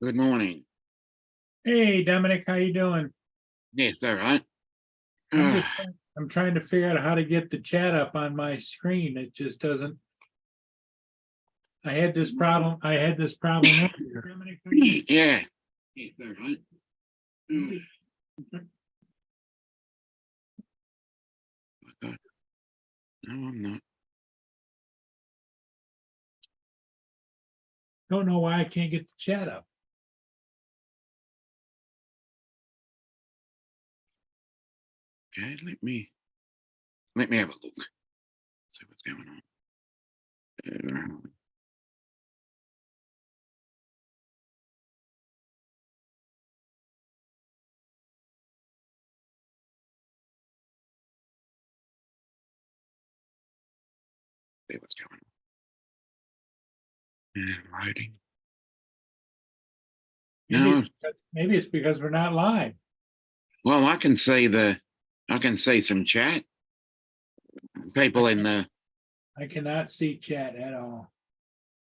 Good morning. Hey, Dominic, how you doing? Yes, all right. I'm trying to figure out how to get the chat up on my screen. It just doesn't. I had this problem earlier. Dominic, how you- Yeah. Yes, all right. No, I'm not. Don't know why I can't get the chat up. Okay, let me have a look. See what's going on. See what's going on. Loading. No. Maybe it's because we're not live. Well, I can see some chat. People in the. I cannot see chat at all.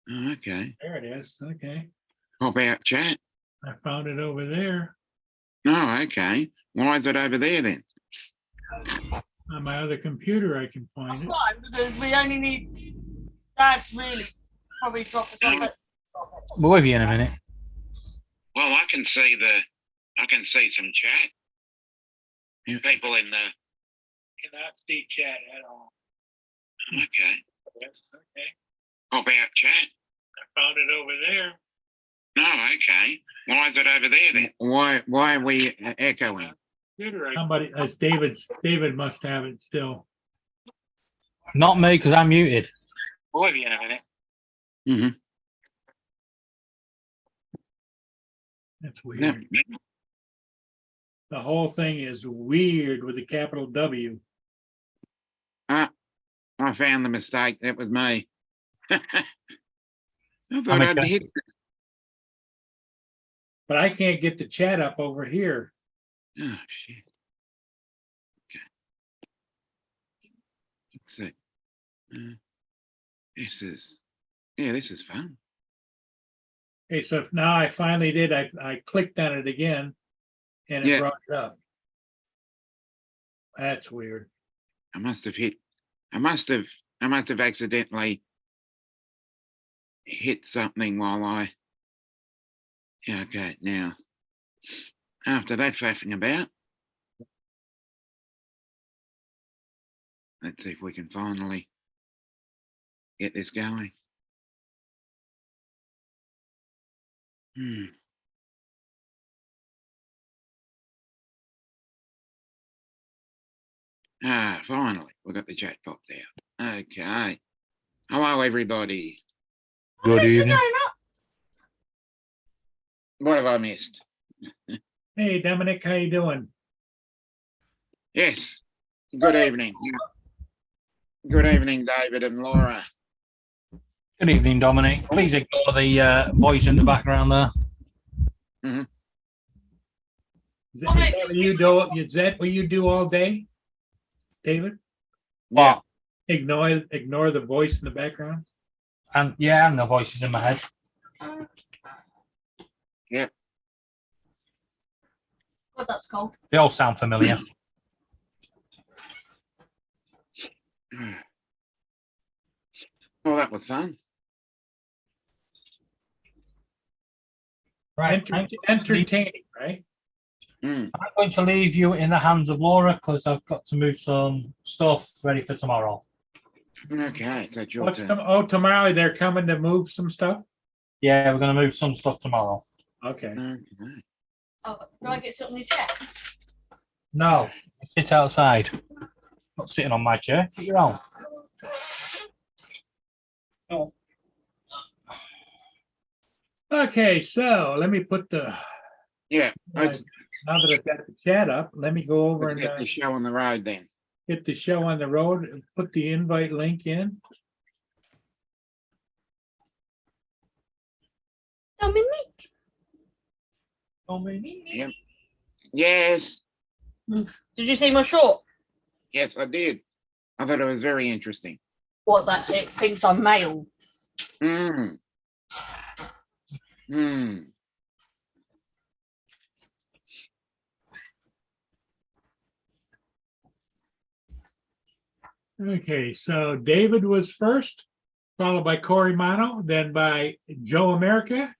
Oh, okay. There it is. Okay. Pop out chat. I found it over there Oh, okay. Why is it over there then? on my other computer. I can find That's it. fine because we only need Dad really probably drop us off at We're with you in a minute. Well, I can see some chat. People in the. Cannot see chat at all. Okay. Yes, okay. Pop out chat. I found it over there. Oh, okay. Why is it over there then? Why are we echoing? Somebody, that's David must have it still. Not me, because I'm muted. We'll be in a minute. Mm-hmm. That's weird. The whole thing is weird with a capital W. I found the mistake. That was me. I thought I'm I'd okay. hit. But I can't get the chat up over here. Oh shit. Okay. Let's see. This is fun. Okay, so if now I finally did, I clicked on it again and it Yeah. brought it up. That's weird. I must have accidentally hit something while I. Yeah, okay, now. After that faffing about, let's see if we can finally get this going. Finally, we got the chat popped out. Okay. Hello, everybody. Good evening. What have I missed? Hey, Dominic, how you doing? Yes. Good evening. Good evening, David and Laura. Good evening, Dominic. Please ignore the voice in the background there. Is that what you do? Is that what you do all day, David? Yeah. Ignore the voice in the background. And yeah, and the voices in my head. Yeah. what that's called. They all sound familiar. Well, that was fun. Right. Entertaining, right? Mm. I'm going to leave you in the hands of Laura because I've got to move some stuff ready for tomorrow. Okay, so it's your turn. Tomorrow they're coming to move some stuff? Yeah, we're going to move some stuff tomorrow. Okay. Okay. Oh, do I get something in your chair? No, sit outside. Not sitting on my chair. Get your own. Oh. Okay, so let me put the, Yeah, now that I've got the chat up, let me go over let's and get the show on the road then. get the show on the road and put the invite link in. Dominic. Yep. Yes, Did you see my short? yes, I did. I thought it was very interesting. What, that it thinks I'm male? Hmm. Okay, so David was first, followed by Corey Mono, then by Joe America,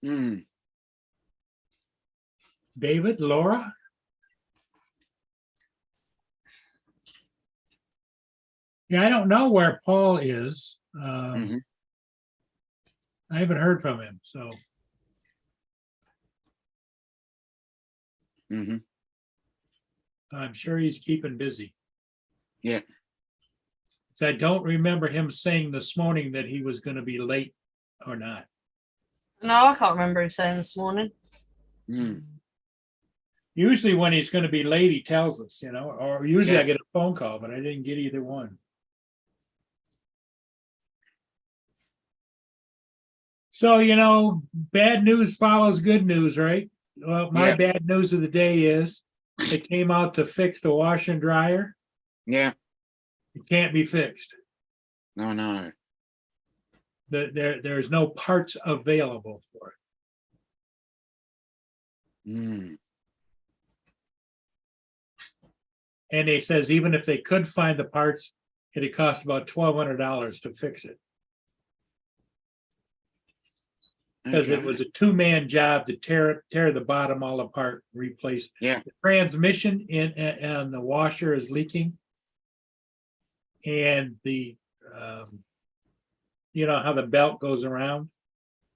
Hmm. David, Laura. Yeah, I don't know where Paul is. Mhm. I haven't heard from him, so Hmm. I'm sure he's keeping busy. Yeah. So I don't remember him saying this morning that he was going to be late or not. No, I can't remember him saying this morning. Mm. Usually when he's going to be late, he tells us, or usually I Yeah. get a phone call, but I didn't get either one. So, bad news follows good news, right? Well, my Yeah. bad news of the day is they came out to fix the washer and dryer. Yeah. It can't be fixed. No. There's no parts available for it. Mm. And he says even if they could find the parts, it'd cost about $1,200 to fix it. Because it Okay. was a two-man job to tear the bottom all apart, replace. Yeah. The transmission and the washer is leaking. And the, how the belt goes around?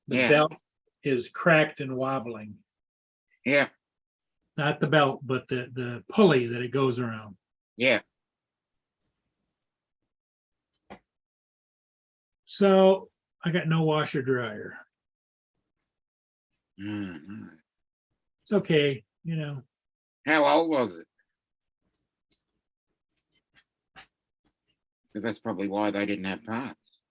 The Yeah. belt is cracked and wobbling. Yeah. Not the belt, but the pulley that it goes around. Yeah. So I got no washer dryer. Mm. It's okay, How old was it? Because that's probably why they didn't have parts.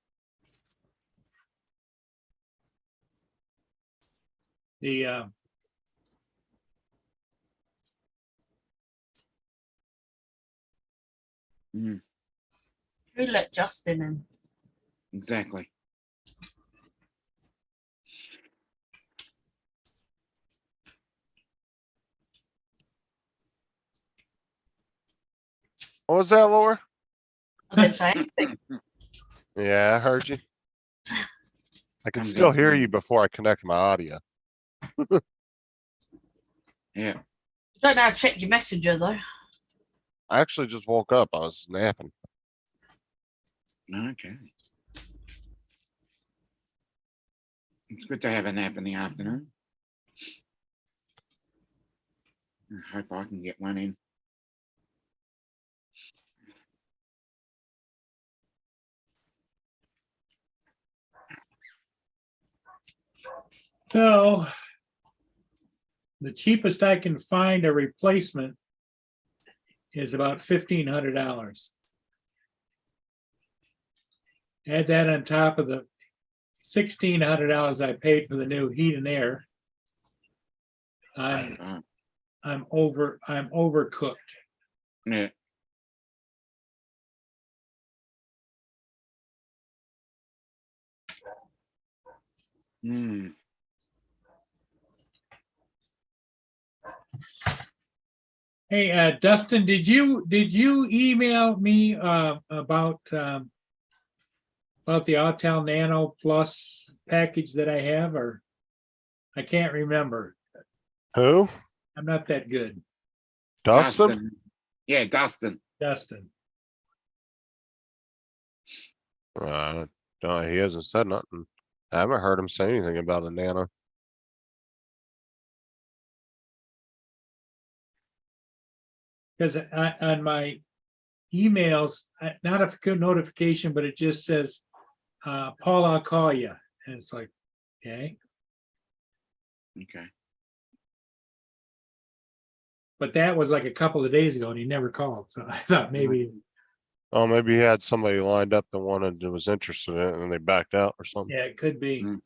the Mm. Who let Justin in? Exactly. What was that, Laura? I didn't say anything. Yeah, I heard you. I can I'm still just hear saying. you before I connect my audio. Yeah. You don't know how to check your messenger though. I actually just woke up. I was napping. Okay. It's good to have a nap in the afternoon. I hope I can get one in. So the cheapest I can find a replacement is about $1,500. Add that on top of the $1,600 I paid for the new heat and air. I'm overcooked. Yeah. Hmm. Hey, Dustin, did you email me about the Autel Nano Plus package that I have, or I can't remember. Who? I'm not that good, Dustin? Yeah, Dustin. Dustin. No, he hasn't said nothing. I haven't heard him say anything about a nano. Because on my emails, not a good notification, but it just says, Paul, I'll call you. And it's like, okay. Okay. But that was like a couple of days ago and he never called. So I thought maybe, Oh, maybe he had somebody lined up that was interested in it and they backed out or something. yeah, it could be. Mm.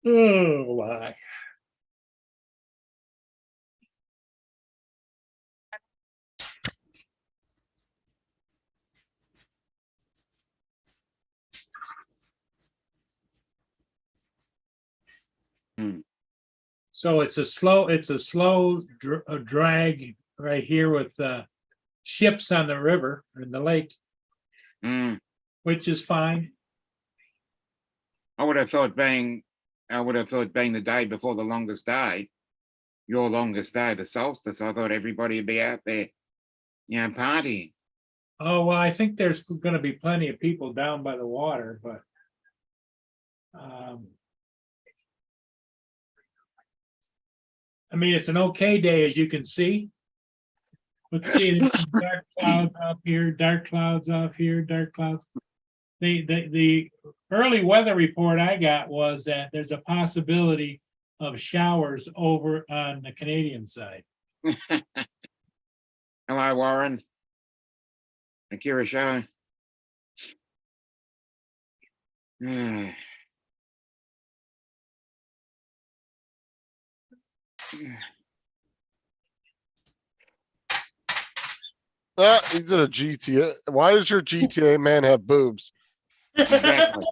Oh, why? So it's a slow drag right here with ships on the river or in the lake, Mm, which is fine. I would have thought being the day before the longest day, your longest day, the solstice, I thought everybody would be out there, partying. Oh, well, I think there's gonna be plenty of people down by the water, but I mean, it's an okay day, as you can see. Let's see, there's some dark clouds up here, dark clouds off here, dark clouds. The early weather report I got was that there's a possibility of showers over on the Canadian side. Hello, Warren. Akira Show. Yeah. He did a GTA. Why does your GTA man have boobs? Exactly.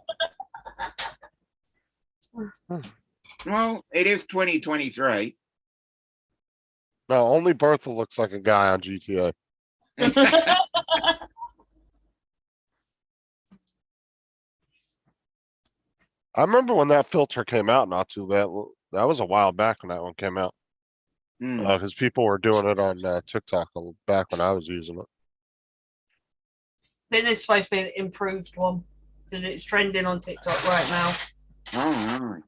Well, it is 2023. No, only Bertha looks like a guy on GTA. I remember when that filter came out not too bad. That was a while back when that one came out. Hmm. Because people were doing it on TikTok back when I was using it. Then it's supposed to be an improved one because it's trending on TikTok right now. Oh, right.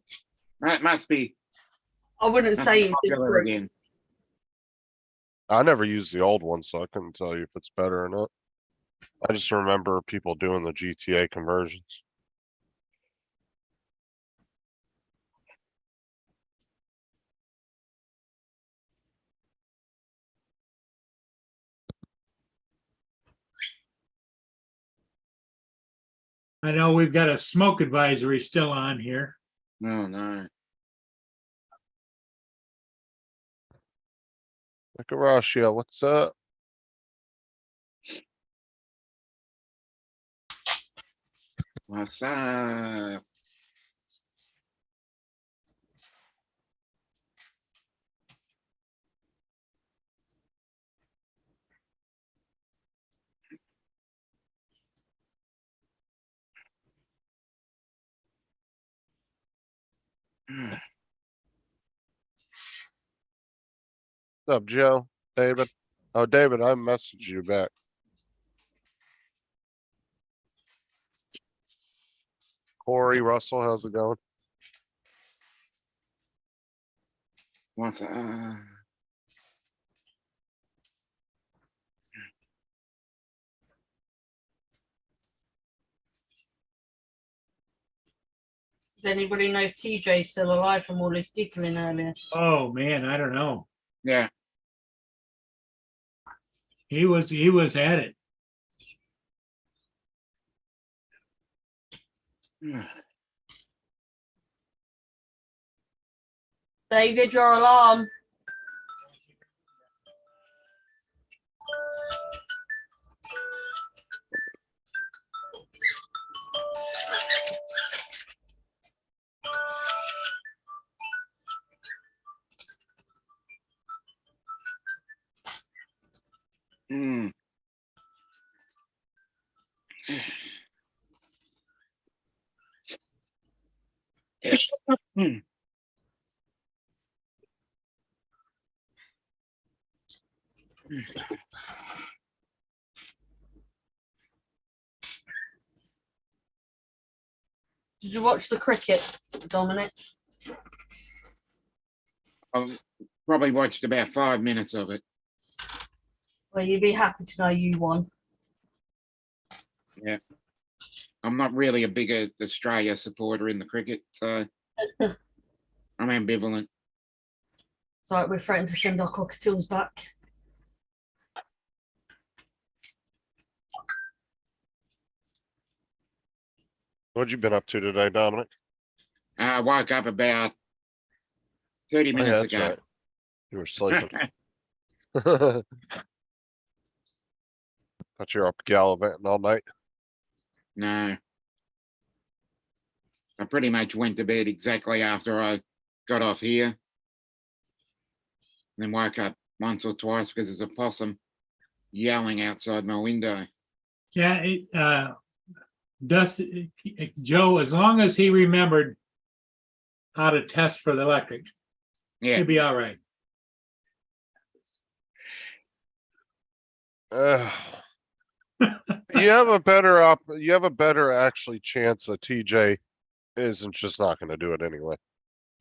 That must be I wouldn't say it's popular improved. again. I never used the old one, so I couldn't tell you if it's better or not. I just remember people doing the GTA conversions. I know we've got a smoke advisory still on here. Oh, no. Nicaragua, what's up? What's up? What's up, Joe? David? Oh, David, I messaged you back. Corey, Russell, how's it going? What's up? Does anybody know if TJ's still alive from all his giggling earlier? Oh, man, I don't know. Yeah. He was at it. David, your alarm. Hmm. Hmm. Did you watch the cricket, Dominic? I've probably watched about 5 minutes of it. Well, you'd be happy to know you won. Yeah. I'm not really a big Australia supporter in the cricket, so I'm ambivalent. It's like we're threatening to send our cockatiels back. What you been up to today, Dominic? I woke up about 30 Oh, yeah, minutes that's ago. right. You were sleeping. Thought you were up gallivanting all night. No. I pretty much went to bed exactly after I got off here. then woke up once or twice because there's a possum yelling outside my window. Yeah, Joe, as long as he remembered how to test for the electric, Yeah, he'll be all right. You have a better actually chance that TJ isn't just not gonna do it anyway.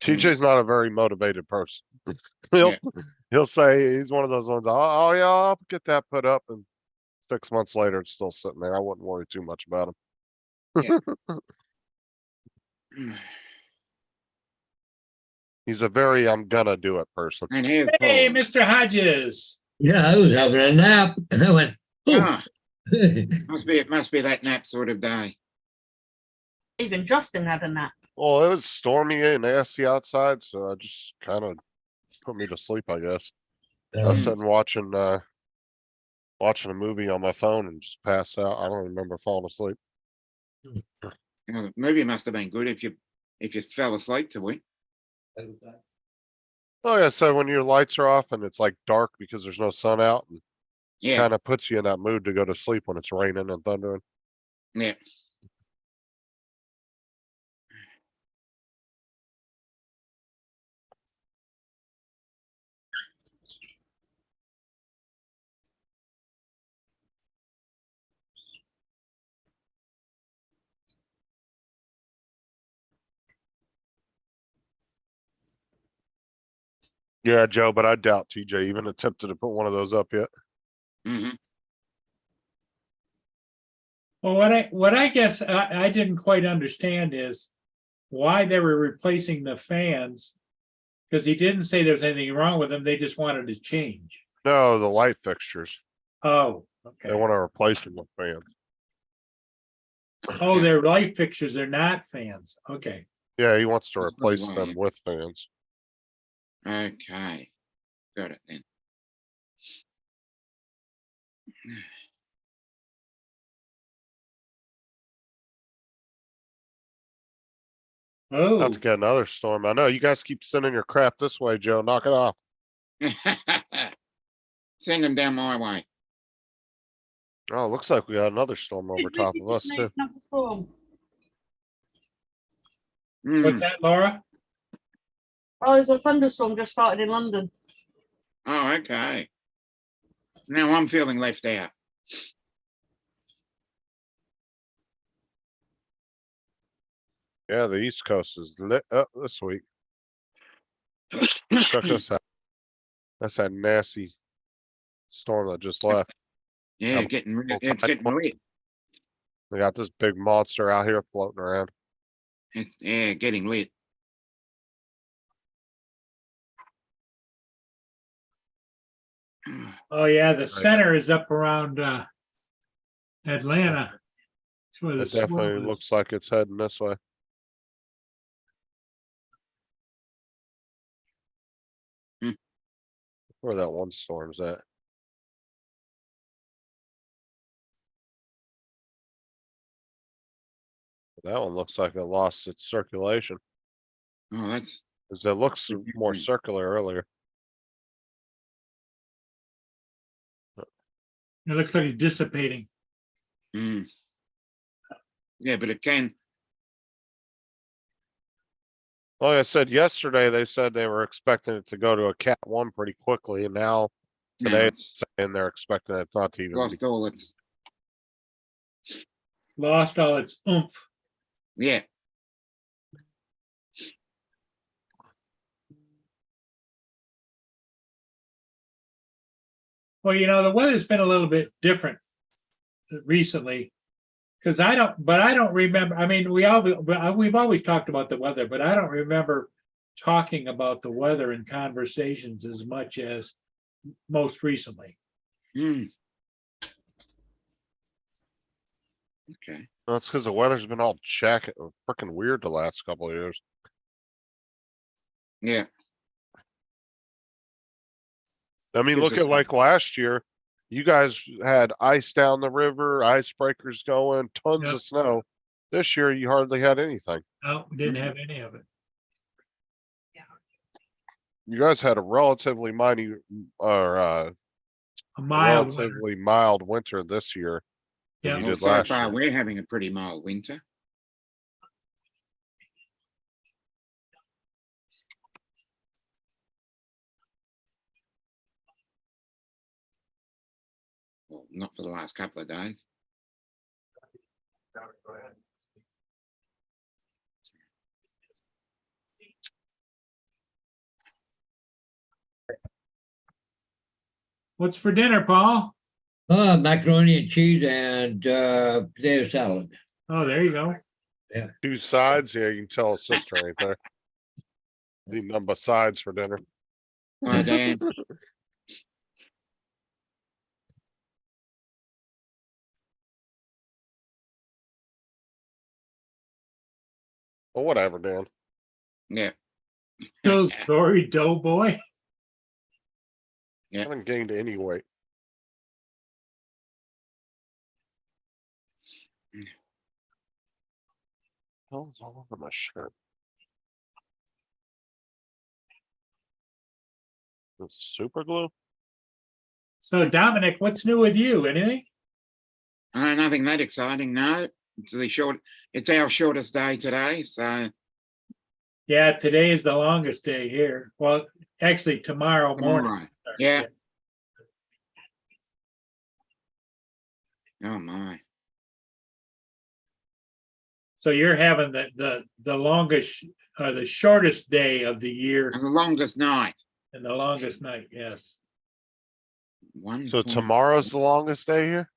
TJ's not a very motivated person. He'll, Yeah. he'll say, he's one of those ones, oh yeah, I'll get that put up, and 6 months later, it's still sitting there. I wouldn't worry too much about him. He's a very, I'm gonna do it person. And here's Hey, Paul. Mr. Hodges. Yeah, I was having a nap and I went, oh. Ah, it must be that nap sort of day. Even Justin had a nap. Well, it was stormy and nasty outside, so I just kind of put me to sleep, I guess. I was sitting watching a movie on my phone and just passed out. I don't remember falling asleep. You know, the movie must have been good if you fell asleep to it. Oh yeah, so when your lights are off and it's like dark because there's no sun out, and Yeah, kind of puts you in that mood to go to sleep when it's raining and thundering. yeah. Yeah, Joe, but I doubt TJ even attempted to put one of those up yet. Hmm. Well, what I guess I didn't quite understand is why they were replacing the fans. Because he didn't say there was anything wrong with them. They just wanted to change. No, the light fixtures. Oh, They okay. want to replace them with fans. Oh, they're light fixtures. They're not fans. Okay. Yeah, he wants to That's replace probably them why. with fans. Okay, got it then. Oh, About to get another storm. I know you guys keep sending your crap this way, Joe. Knock it off. Send them down my way. Oh, looks like we got another storm over top of us too. Storm. Mm, what's that, Laura? Oh, there's a thunderstorm just started in London. oh, okay. Now I'm feeling left out. Yeah, the East Coast is lit up this week. Check this out. That's that nasty storm that just left. Yeah, I'm- it's getting lit. We got this big monster out here floating around. It's getting lit. Oh, yeah. The center is up around Atlanta. That's where the It definitely swell is. looks like it's heading this way. Hmm. Where that one storm's at. That one looks like it lost its circulation, Oh, that's 'cause it looks more Mhm. circular earlier. It looks like it's dissipating. mm. Yeah, but it can. Like I said yesterday, they said they were expecting it to go to a Cat 1 pretty quickly, and now No, today it's it's saying they're expecting it not to even be. lost all its. Lost all its oomph. Yeah. Well, the weather's been a little bit different recently. Because I don't remember. I mean, we've always talked about the weather, but I don't remember talking about the weather in conversations as much as most recently. Mm. Okay. That's because the weather's been all freaking weird the last couple of years. Yeah. I mean, Gives look us at like last year, you guys had ice down the river, icebreakers going, tons Yep. of snow. This year, you hardly had anything. No, we didn't have any of it. you guys had a relatively minor, or, A mild winter. relatively mild winter this year. than Yeah. you Well, did so last far, year. we're having a pretty mild winter. Well, not for the last couple of days. What's for dinner, Paul? Macaroni and cheese and potato salad. Oh, there you go. Two sides, yeah, you can tell a sister right there. The number sides for dinner. Well, Dan, Well, whatever, Dan. yeah. Pillsbury Doughboy. I haven't gained any weight. Oh, it's all over my shirt. It's super glue? So Dominic, what's new with you? Anything? Nothing that exciting, no. It's our shortest day today, so Yeah, today is the longest day here. Well, actually tomorrow morning. tomorrow. Yeah. Oh my. So you're having the longest, the shortest day of the year And the longest night. and the longest night, yes. So tomorrow's the longest day here?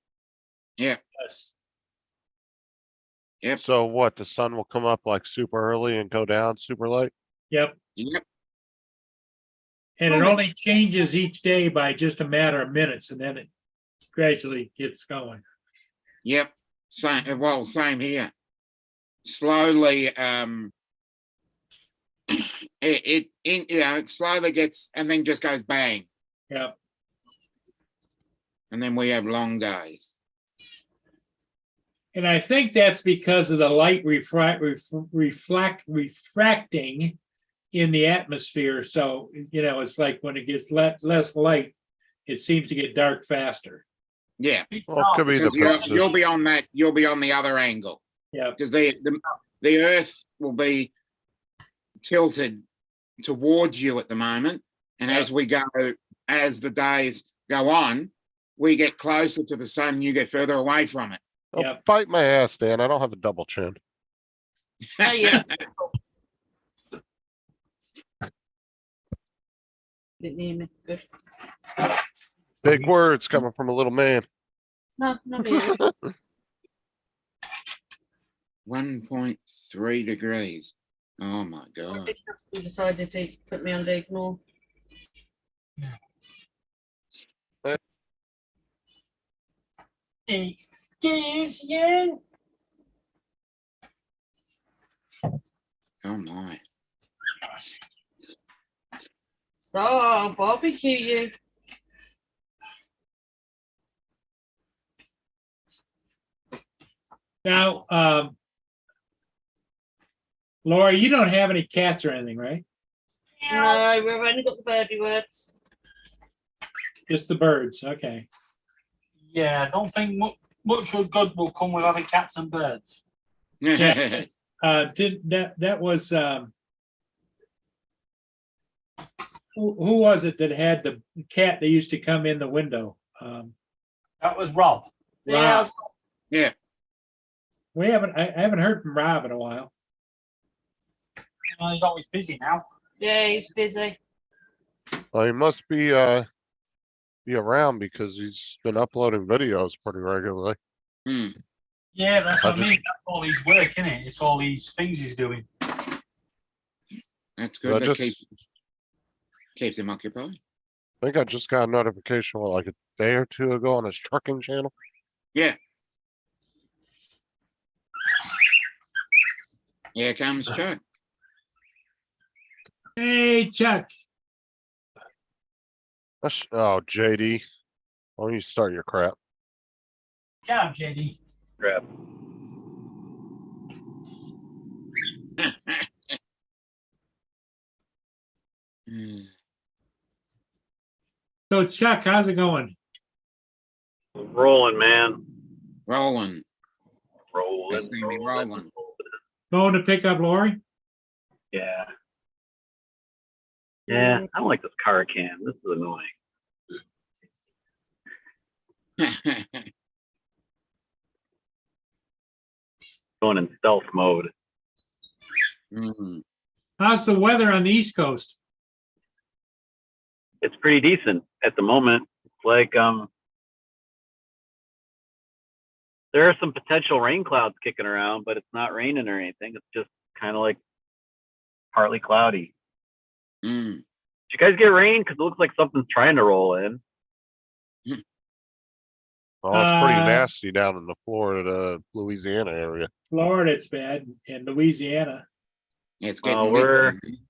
Yes. Yep. So what, the sun will come up like super early and go down super late? Yep. Yep. And it only changes each day by just a matter of minutes and then it gradually gets going. Yep. Same. Well, same here. Slowly, it slowly gets and then just goes bang, Yep. and then we have long days. And I think that's because of the light refracting in the atmosphere. So, it's like when it gets less light, it seems to get dark faster. Yeah, Well, it could be the because you'll position. be on that. You'll be on the other angle. Yeah. Because the Earth will be tilted towards you at the moment, and as the days go on, we get closer to the sun. You get further away from it. Oh, Yep. bite my ass, Dan. I don't have a double chin. Oh, yeah. Didn't hear me. Good. Big words coming from a little man. No, not really. 1.3 degrees. Oh my I god. think Justin decided to put me on the ignore. Excuse you. Oh my. So I'll barbecue you. Now, Laura, you don't have any cats or anything, right? No, we've only got the birdie words. Just the birds. Okay. Yeah, I don't think much of good will come with having cats and birds. Yeah. That was who was it that had the cat that used to come in the window? That was Rob. Yeah, Rob. Yeah. I haven't heard from Rob in a while. He's always busy now. yeah, he's busy. Well, he must be around because he's been uploading videos pretty regularly. Hmm. Yeah, that's what I I just- mean. That's all his work, isn't it? It's all these things he's doing. That's I good. That just keeps him occupied. think I just got a notification like a day or two ago on his trucking channel. Yeah. Here comes Chuck. Hey, Chuck. Oh, JD. Why don't you start your crap? Good job, JD. Hmm. So Chuck, how's it going? Rolling, man. Rolling. Rolling. That's gonna be rolling. Going to pick up Lori? Yeah. Yeah, I don't like this car cam. This is annoying. Going in stealth mode. Mm. How's the weather on the East Coast? It's pretty decent at the moment. It's like there are some potential rain clouds kicking around, but it's not raining or anything. It's just kind of like partly cloudy. Mm. Did you guys get rain? Because it looks like something's trying to roll in. Oh, it's pretty Uh, nasty down in the Florida, Louisiana area. Florida, it's bad, and Louisiana. It's Well, getting we're- windy.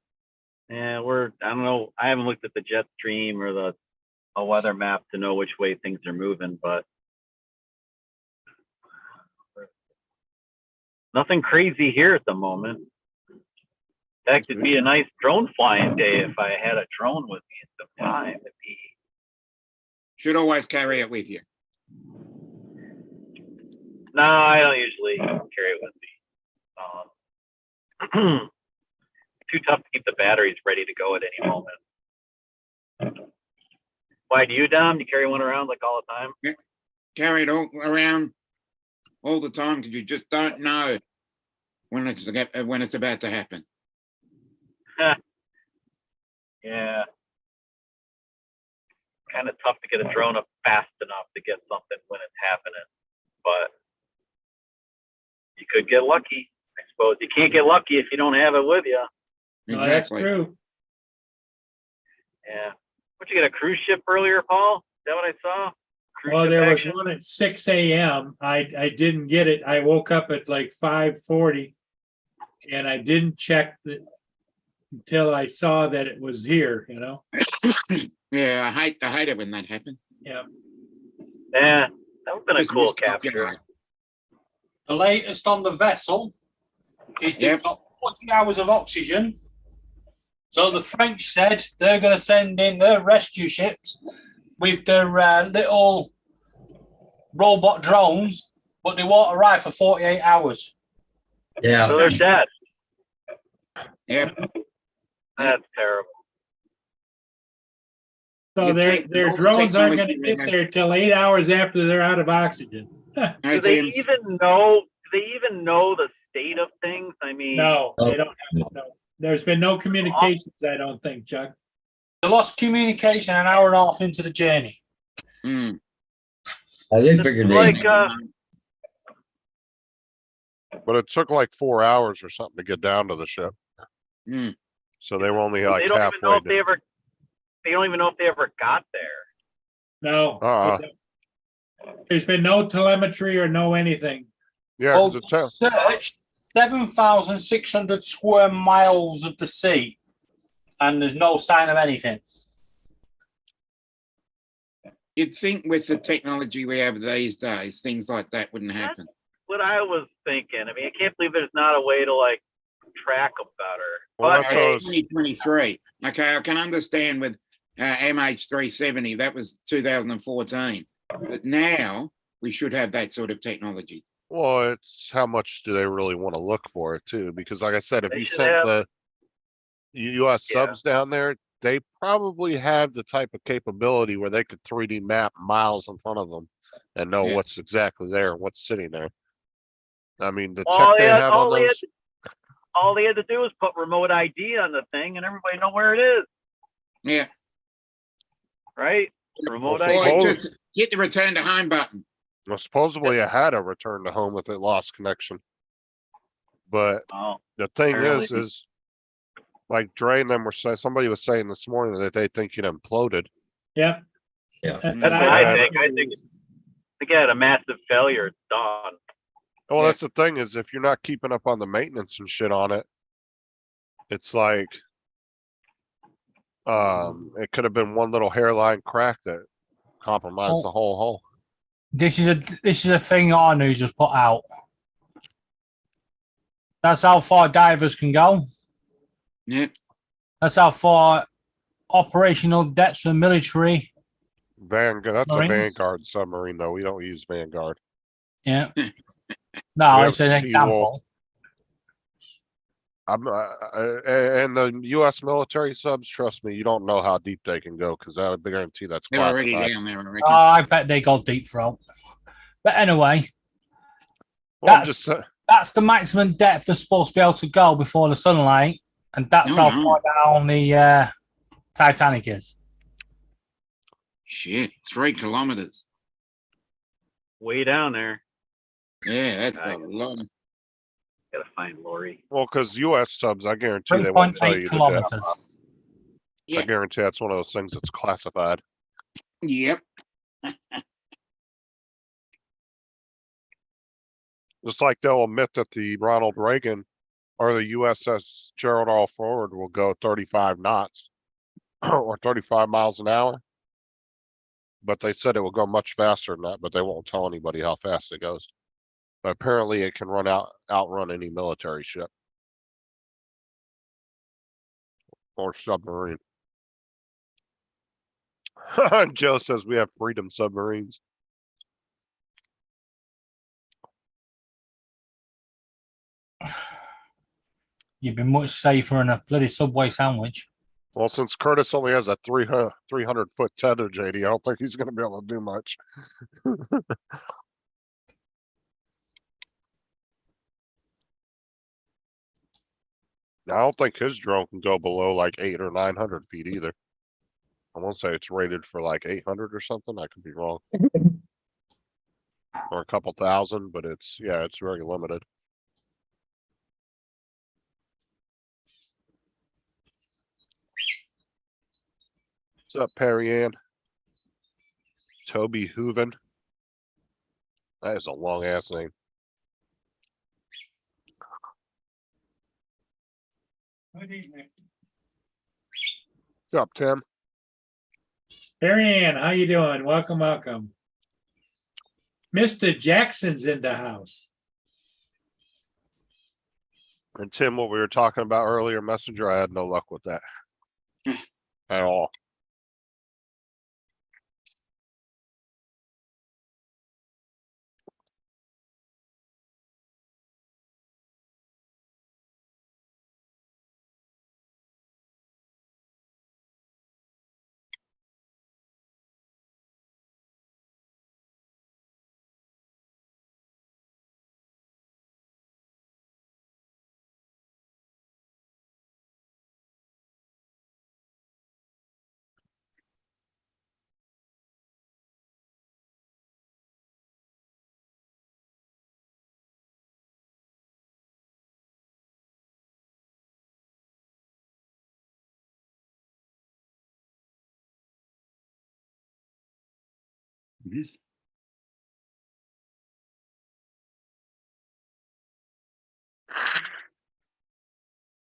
Yeah, I don't know. I haven't looked at the jet stream or a weather map to know which way things are moving, but nothing crazy here at the moment. In fact, it'd be a nice drone flying day if I had a drone with me at some time. It'd be, Should always carry it with you. no, I don't usually carry it with me. Too tough to keep the batteries ready to go at any moment. Why do you, Dom? You carry one around like all the time? Carry it all around all the time because you just don't know when it's about to happen. Yeah. Kind of tough to get a drone up fast enough to get something when it's happening, but you could get lucky. I suppose you can't get lucky if you don't have it with you. No, that's Exactly. true. Yeah. Would you get a cruise ship earlier, Paul? Is that what I saw? Cruise Well, ship there was action? one at 6 a.m. I didn't get it. I woke up at like 5:40 and I didn't check until I saw that it was here, you know? Yeah, I hate it when that happens. Yeah. Yeah, that would have been a Just cool miscalculate. capture. The latest on the vessel is they've Yep. got 40 hours of oxygen. So the French said they're going to send in their rescue ships with their little robot drones, but they won't arrive for 48 hours. Yeah. So they're dead. Yep. That's terrible. So You'd their think all the drones aren't gonna technology we get have- there till 8 hours after they're out of oxygen. Do Hey, they Tim, even know? Do they even know the state of things? I mean, No, Oh. they don't have to know. There's been no communications, I don't think, Chuck. They lost communication an hour and a half into the journey. mm, They It's figured like, they, But it took like 4 hours or something to get down to the ship. mm, So they were only like they don't even know halfway. if they ever. They don't even know if they ever got there. No. Uh-uh. There's been no telemetry or no anything. Yeah, Well, 'cause it took- searched 7,600 square miles of the sea, and there's no sign of anything. you'd think with the technology we have these days, things like that wouldn't happen. What I was thinking. I mean, I can't believe there's not a way to like track them better. Well, But that's what I It's was- 2023. Okay, I can understand with MH370, that was 2014. But now we should have that sort of technology. Well, it's how much do they really want to look for it too? Because like I said, if They you should sent have- the US Yeah. subs down there, they probably have the type of capability where they could 3D map miles in front of them and know Yeah. what's exactly there, what's sitting there. I mean, the All tech they they had- have on all they had- those, all they had to do was put remote ID on the thing, and everybody know where it is, Yeah. right? Remote Well, Or ID. suppose- just hit the return to home button. well, supposedly it had a return to home if it lost connection. But Oh, the thing Apparently. is like Dre and them were saying, somebody was saying this morning that they think it imploded. Yep. Yeah. That's That's what what I heard. think. I think they had a massive failure. It's done. Well, Yeah. that's the thing is if you're not keeping up on the maintenance and shit on it, it's like, it could have been one little hairline crack that compromised the whole hull. This is a thing our news has put out. That's how far divers can go. Yeah. That's how far operational depths for military Vanguard, that's a Marines. Vanguard submarine though. We don't use Vanguard. Yeah. We No, have it's an Seawolf. example. And the US military subs, trust me, you don't know how deep they can go because I would guarantee that's They're already classified. down there, I Oh, reckon. I bet they go deep throat. But anyway, Well, I'm That's- just saying, that's the maximum depth they're supposed to be able to go before the sunlight, and that's Oh, how no. far down the Titanic is. Shit, 3 kilometers. Way down there. Yeah, that's a Nice. lot. Gotta find Lori. well, because US subs, I guarantee they won't tell 3.8 you the depth. kilometers. Yeah. I guarantee that's one of those things that's classified. Yep. Just like they'll admit that the Ronald Reagan or the USS Gerald R. Ford will go 35 knots or 35 miles an hour. But they said it will go much faster than that, but they won't tell anybody how fast it goes. But apparently it can outrun any military ship. Or submarine. Joe says we have freedom submarines. You'd be much safer in a bloody Subway sandwich. Well, since Curtis only has a 300-foot tether, JD, I don't think he's gonna be able to do much. I don't think his drone can go below like 800 or 900 feet either. I won't say it's rated for like 800 or something. I could be wrong. Or a couple thousand, but it's very limited. What's up, Perry Ann? Toby Hooven. That is a long ass name. What's up, Tim? Mary Ann, how you doing? Welcome, welcome. Mr. Jackson's in the house. And Tim, what we were talking about earlier, Messenger, I had no luck with that. At all.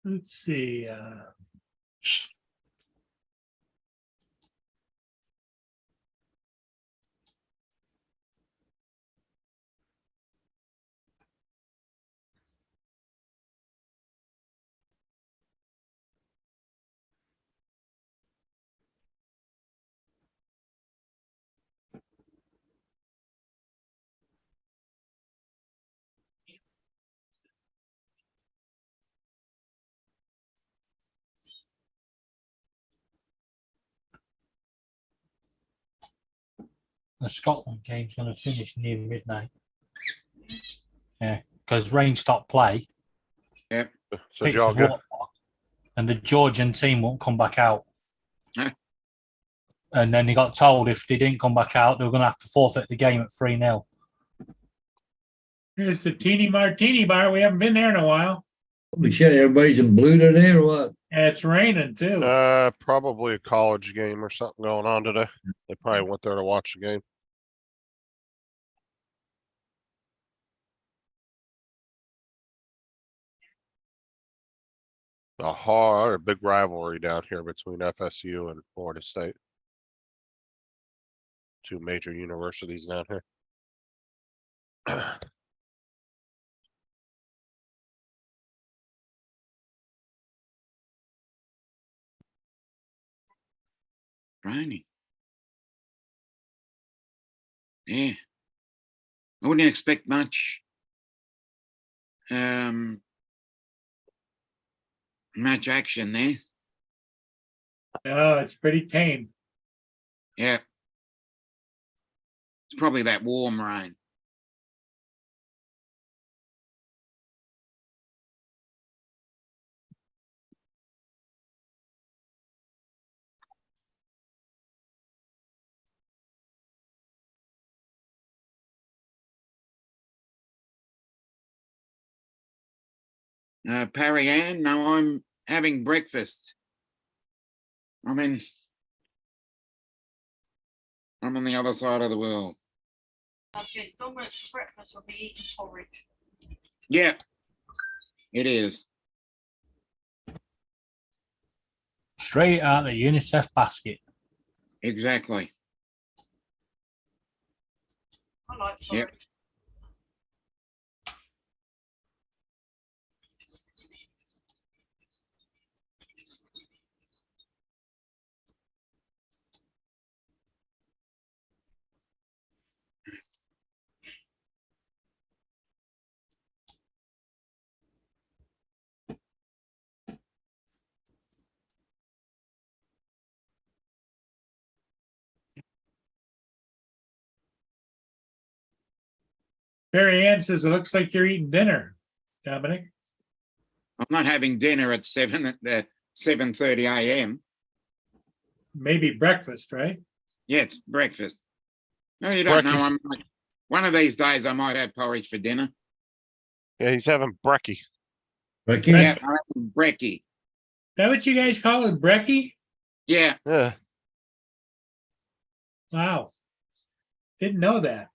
Let's see, The Scotland game's going to finish near midnight. Yeah, because rain stopped play, So pitch y'all was get, waterlogged, and the Georgian team won't come back out. Huh? And then he got told if they didn't come back out, they were going to have to forfeit the game at 3-0. here's the Teeny Martini Bar. We haven't been there in a while. We shut everybody's in blue today or what? And it's raining too. probably a college game or something going on today. They probably went there to watch the game. A big rivalry down here between FSU and Florida State. Two major universities down here. Raining. Yeah. I wouldn't expect much. Much action there. Oh, it's pretty tame. Yeah. It's probably that warm rain. Parry Ann, no, I'm having breakfast. I'm on the other side of the world. Okay, Dominic for breakfast will be eating porridge. Yeah, it is. Straight out the UNICEF basket. Exactly. I like Yep. porridge. Mary Ann says, it looks like you're eating dinner, Dominic. I'm not having dinner at 7:30 a.m. Maybe breakfast, right? Yeah, it's breakfast. No, you don't know. Brekkie. One of these days I might have porridge for dinner. Yeah, he's having brekkie. But Yeah, I'm having brekkie. Is that what you guys call it, brekkie? Yeah, Yeah. Wow. Didn't know that.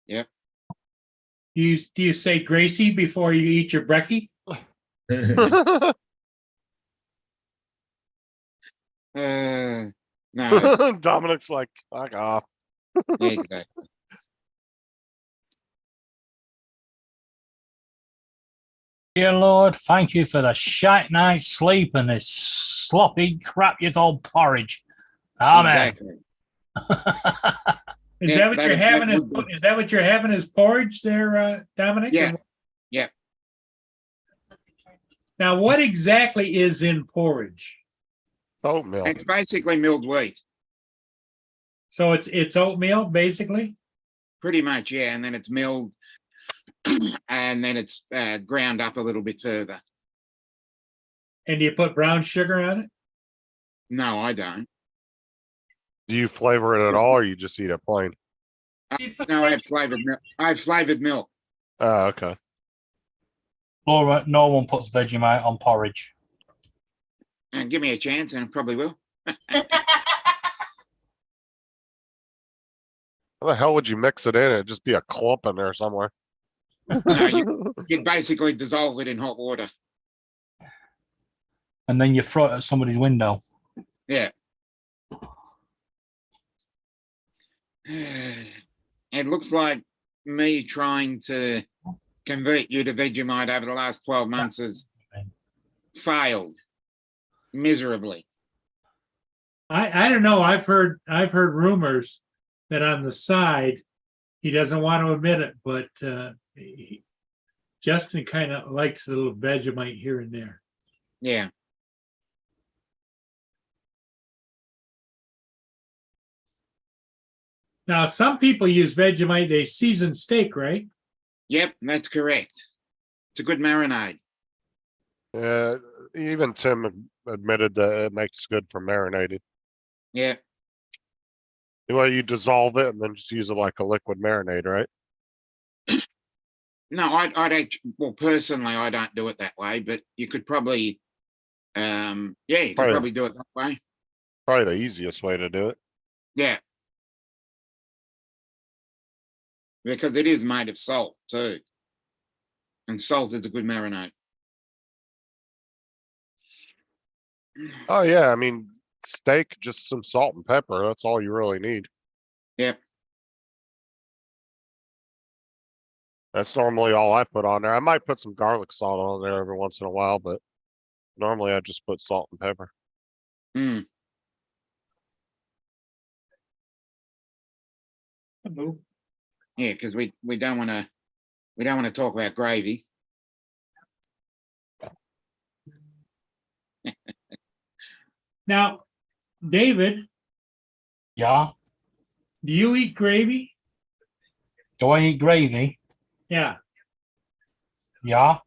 Yep. Do you say Gracie before you eat your brekkie? No, Dominic's like, fuck off. exactly. Dear Lord, thank you for the shite night's sleep and this sloppy crap you call porridge. Amen. Exactly. Is Yeah, that what you're that having as, would be- is that what you're having as porridge there, Dominic? Yeah. Now, what exactly is in porridge? Oatmeal. It's basically milled wheat. So it's oatmeal, basically? Pretty much, yeah. And then it's milled and then it's ground up a little bit further. And do you put brown sugar on it? No, I don't. Do you flavor it at all, or you just eat it plain? Do you put No, I have ketchup- flavored milk. I have flavored milk. Oh, okay. Laura, no one puts Vegemite on porridge. And give me a chance, and I probably will. How the hell would you mix it in? It'd just be a clump in there somewhere. No, you'd basically dissolve it in hot water. And then you throw it at somebody's window. Yeah. It looks like me trying to convert you to Vegemite over the last 12 months has failed miserably. I don't know. I've heard rumors that on the side, he doesn't want to admit it, but Justin kind of likes a little Vegemite here and there. Yeah. Now, some people use Vegemite, they season steak, right? Yep, that's correct. It's a good marinade. Yeah, even Tim admitted that it makes good for marinated. Yeah. Well, you dissolve it and then just use it like a liquid marinade, right? No, well, personally, I don't do it that way, but you could probably, yeah, you could Probably. probably do it that way. Probably the easiest way to do it. Yeah. Because it is made of salt too. And salt is a good marinade. Oh yeah, I mean, steak, just some salt and pepper. That's all you really need. Yep. That's normally all I put on there. I might put some garlic salt on there every once in a while, but normally I just put salt and pepper. Mm. Yeah, because we don't want to talk about gravy. Now, David, Yeah. do you eat gravy? Do I eat gravy? Yeah, Yeah.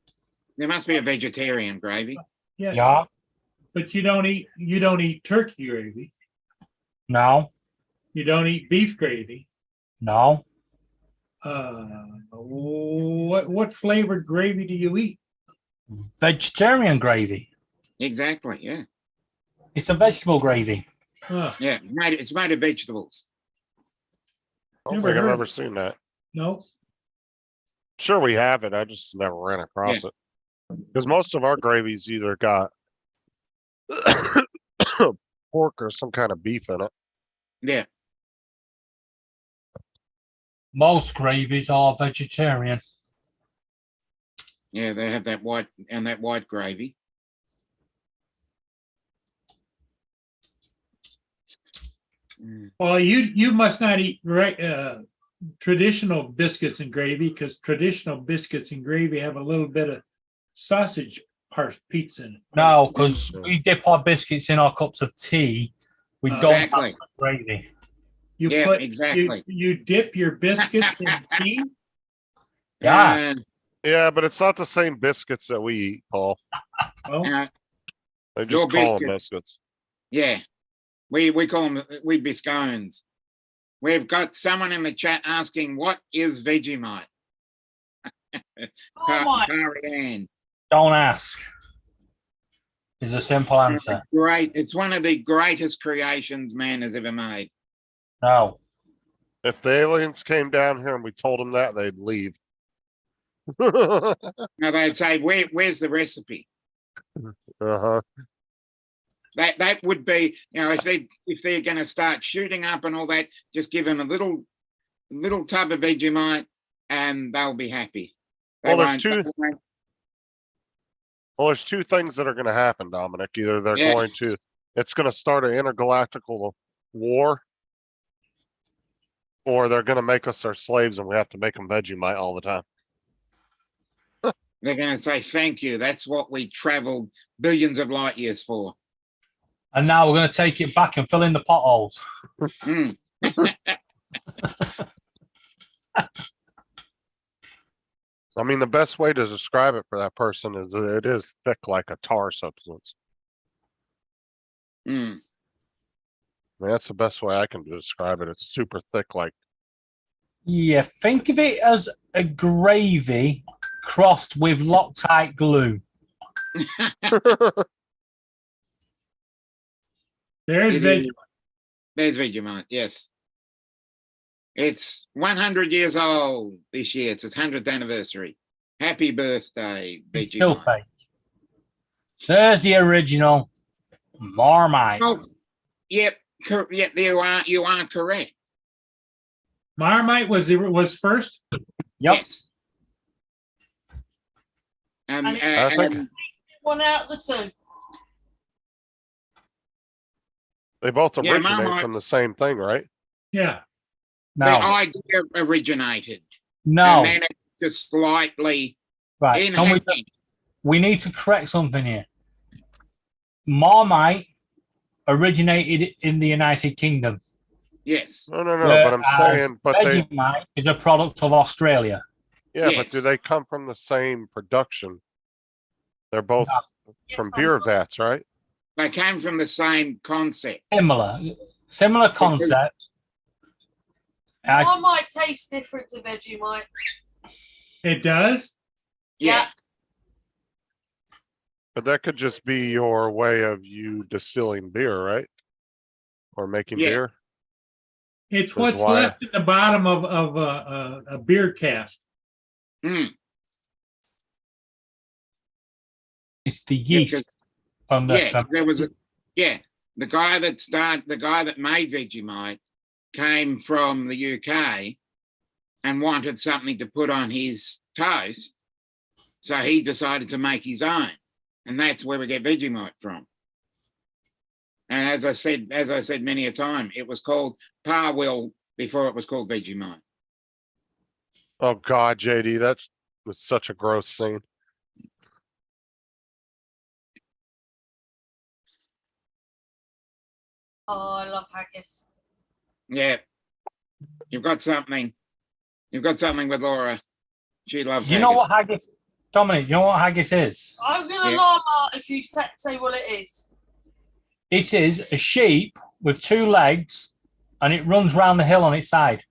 There must be a vegetarian gravy. yeah, Yeah. but you don't eat turkey gravy. No. You don't eat beef gravy. No. What flavored gravy do you eat? Vegetarian gravy. Exactly. Yeah. It's a vegetable gravy. Huh, Yeah. It's made of vegetables. I don't Never think I've heard. ever seen that. no, Sure, we have it. I just never ran across it. Because most of our gravies either got pork or some kind of beef in it. Yeah. Most gravies are vegetarian. Yeah. They have that white gravy. Mm. well, you must not eat traditional biscuits and gravy, because traditional biscuits and gravy have a little bit of sausage pizza in it. No, because we dip our biscuits in our cups of tea. We don't Exactly. have gravy. You Yeah, put exactly. you dip your biscuits in tea. Yeah. Yeah, but it's not the same biscuits that we eat, Paul. Well, They Your just call them biscuits. biscuits. Yeah. We call them biscones. We've got someone in the chat asking, what is Vegemite? Oh my, Parianne. Don't ask. Is a simple answer. Great. It's one of the greatest creations man has ever made. No. If the aliens came down here and we told them that, they'd leave. Now they'd say, where's the recipe? Uh-huh. That would be, if they're going to start shooting up and all that, just give them a little tub of Vegemite and they'll be happy. They Well, won't- there's two things that are gonna happen, Dominic. Either they're Yeah. it's gonna start an intergalactical war, or they're gonna make us their slaves and we have to make them Vegemite all the time. They're going to say, thank you. That's what we traveled billions of light years for. And now we're going to take it back and fill in the potholes. Mm. I mean, the best way to describe it for that person is that it is thick like a tar substance. Mm. I mean, that's the best way I can describe it. It's super thick like Yeah, think of it as a gravy crossed with Loctite glue. there's It Vegemite. is. There's Vegemite, yes. It's 100 years old this year. It's its 100th anniversary. Happy birthday, It's still Vegemite. fake. There's the original Marmite. Oh, yep, yep. You are correct. Marmite was first. Yep. Yes. And it's I think- and one out of the two. they both Yeah, originate Marmite- from the same thing, right? Yeah, the No, idea originated, no. and then it just slightly Right. Can enhanced. we need to correct something here. Marmite originated in the United Kingdom. Yes. No, but I'm whereas saying, but Vegemite is a product of Australia. yeah, but Yes. do they come from the same production? They're both from Yes, beer vats, right? They came from the same concept. Similar concept. Mine might taste different to Vegemite. it does. Yeah. But that could just be your way of you distilling beer, right? Or making Yeah. beer. It's That's what's why- left in the bottom of a beer cask. Mm. It's the Yeah, yeast 'cause- from the. yeah, from- there was the guy that made Vegemite came from the UK and wanted something to put on his toast, so he decided to make his own, and that's where we get Vegemite from. And as I said many a time, it was called Parwill before it was called Vegemite. Oh God, JD, that was such a gross scene. Oh, I love haggis. Yeah. You've got something. You've got something with Laura. She loves You know haggis. what haggis, Dominic? You know what haggis is? I'm gonna Yeah. llama if you say what it is. It is a sheep with 2 legs, and it runs round the hill on its side.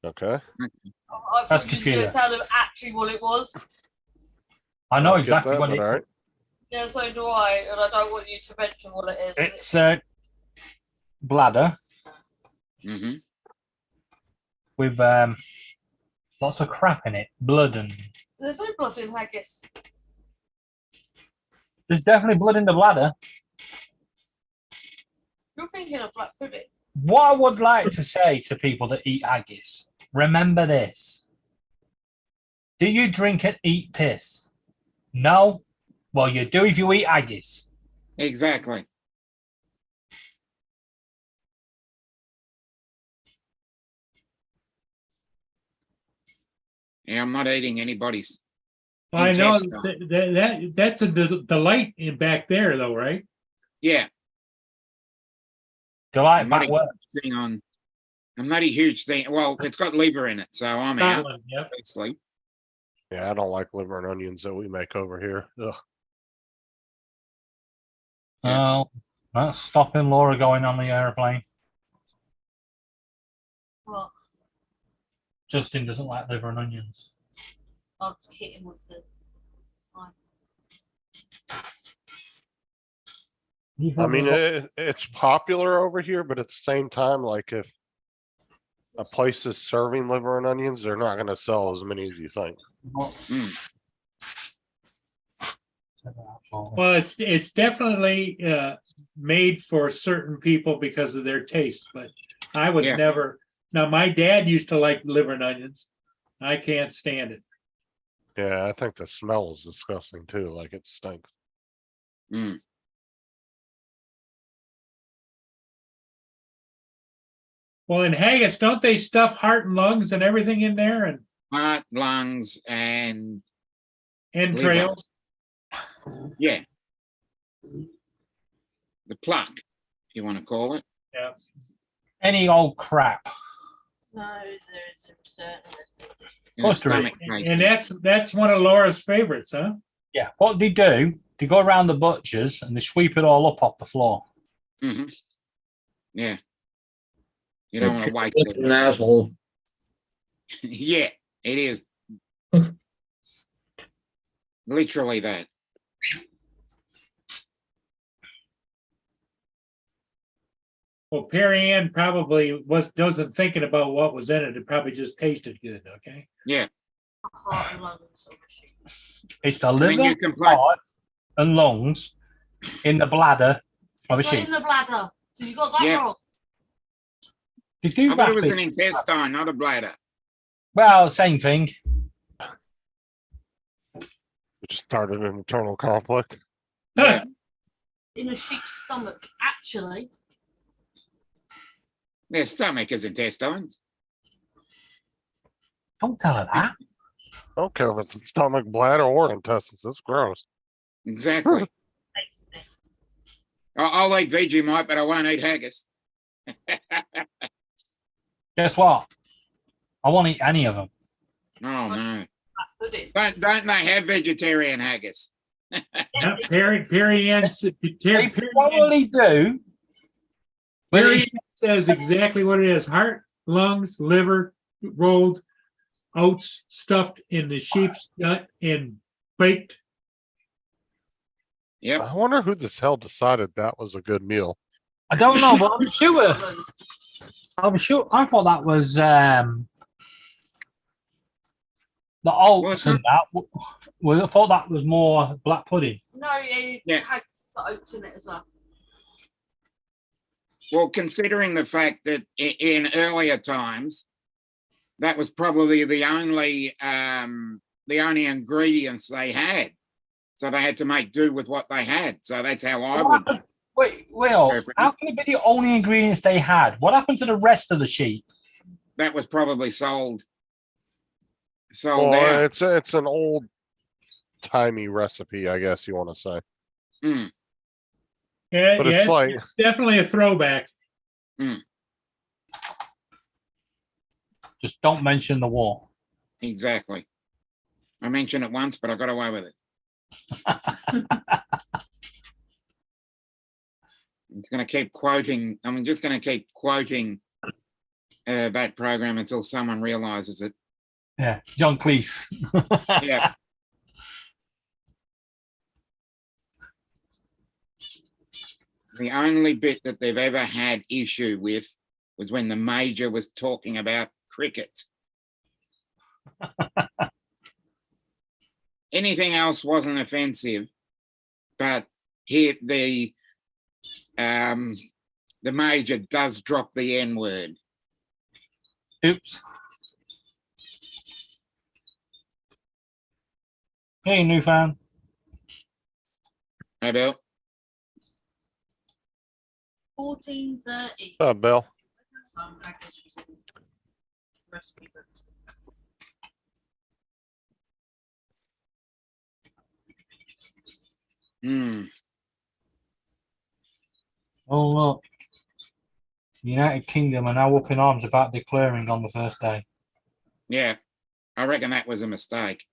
Okay. I That's thought you were confusing. gonna tell them actually what it was. I know don't get exactly that, what but it all is. right. Yeah, so do I, and I don't want you to mention what it is. It's a bladder Hmm. with lots of crap in it, blood, and There's no blood in haggis. there's definitely blood in the bladder. You're thinking of black pudding. What I would like to say to people that eat haggis, remember this. Do you drink and eat piss? No? Well, you do if you eat haggis. Exactly. Yeah, I'm not eating anybody's. I know intestine. that's a delight in back there though, right? Yeah. Delight I'm not back a work. huge thing on. I'm not a huge thing. Well, it's got liver in it, so I'm out. Scotland, yep. Obviously. Yeah, I don't like liver and onions that we make over here. Ugh. Oh, that's stopping Laura going on the airplane. Well, Justin doesn't like liver and onions. I'll hit him with the. Fine. I mean, it's popular over here, but at the same time, like if a place is serving liver and onions, they're not gonna sell as many as you think. Mm. Well, it's definitely made for certain people because of their taste, but I was Yeah. never. Now, my dad used to like liver and onions. I can't stand it. Yeah, I think the smell is disgusting too, like it stinks. Mm. Well, in haggis, don't they stuff heart and lungs and everything in there and Heart, lungs, and entrails? yeah. The pluck, if you want to call it. Yeah. Any old crap. No, there's a certain recipe. In Course the there is. stomach And cases. that's one of Laura's favorites, huh? Yeah. What they do, they go around the butchers and they sweep it all up off the floor. Mhm. Yeah. You don't want to waste It's an it. asshole. Yeah, it is. Literally that. Well, Perry Ann probably wasn't thinking about what was in it. It probably just tasted good. Okay. Heart and lungs of a sheep. It's the I mean, liver, you complain. heart, and lungs in the bladder of a It's not sheep. in the bladder. So you got that Yeah. wrong. They do I thought it wrap was it. an intestine, not a bladder. Well, same thing. It just started an internal conflict. Yeah. In a sheep's stomach, actually. Their stomach is intestines. Don't tell her that. I don't care if it's the stomach, bladder, or intestines. That's gross. Exactly. Makes sense. I'll eat Vegemite, but I won't eat haggis. Guess what? I won't eat any of them. Oh no! Black pudding. Don't they have vegetarian haggis? Now, Perry Ann They probably do. But Perry it's- Ann says exactly what it is: heart, lungs, liver, rolled oats stuffed in the sheep's gut and baked. Yep. I wonder who this hell decided that was a good meal. I don't know, but I'm sure. I'm sure. I thought that was the oats and that. Well, I thought that was more black pudding. No, it Yeah. had oats in it as well. Well, considering the fact that in earlier times, that was probably the only ingredients they had. So they had to make do with what they had. So that's how I would. Wait, Will, Interpret it. how can it be the only ingredients they had? What happened to the rest of the sheep? That was probably sold Well, out. it's an old timey recipe, I guess you want to say. Mm, Yeah, But yeah, it's like, definitely a throwback. Just don't mention the war. exactly. I mentioned it once, but I got away with it. I'm just going to keep quoting. I'm just going to keep quoting that program until someone realizes it. Yeah, John Cleese. Yeah. The only bit that they've ever had issue with was when the major was talking about cricket. Anything else wasn't offensive, but here the major does drop the N word. Oops. Hey, new fan. I do. 14:30. Bill. I guess she's in recipe books. Hmm. Oh, look. The United Kingdom are now up in arms about declaring on the first day. Yeah, I reckon that was a mistake.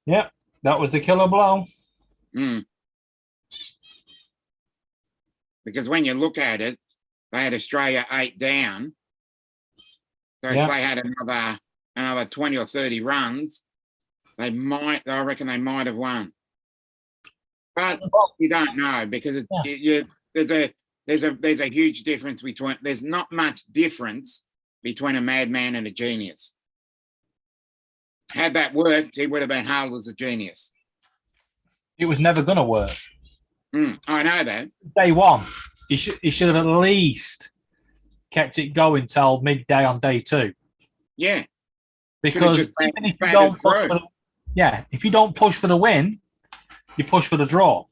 Yep, that was the killer blow. Hmm. Because when you look at it, they had Australia 8 down. So Yeah. if they had another 20 or 30 runs, I reckon they might have won. But you don't know because there's a huge difference between. There's not much difference between a madman and a genius. Had that worked, he would have been hailed as a genius. It was never going to work. I know that. Day one, he should have at least kept it going till midday on day two. Yeah. Because just even if you batted don't push through. if you don't push for the win, you push for the draw.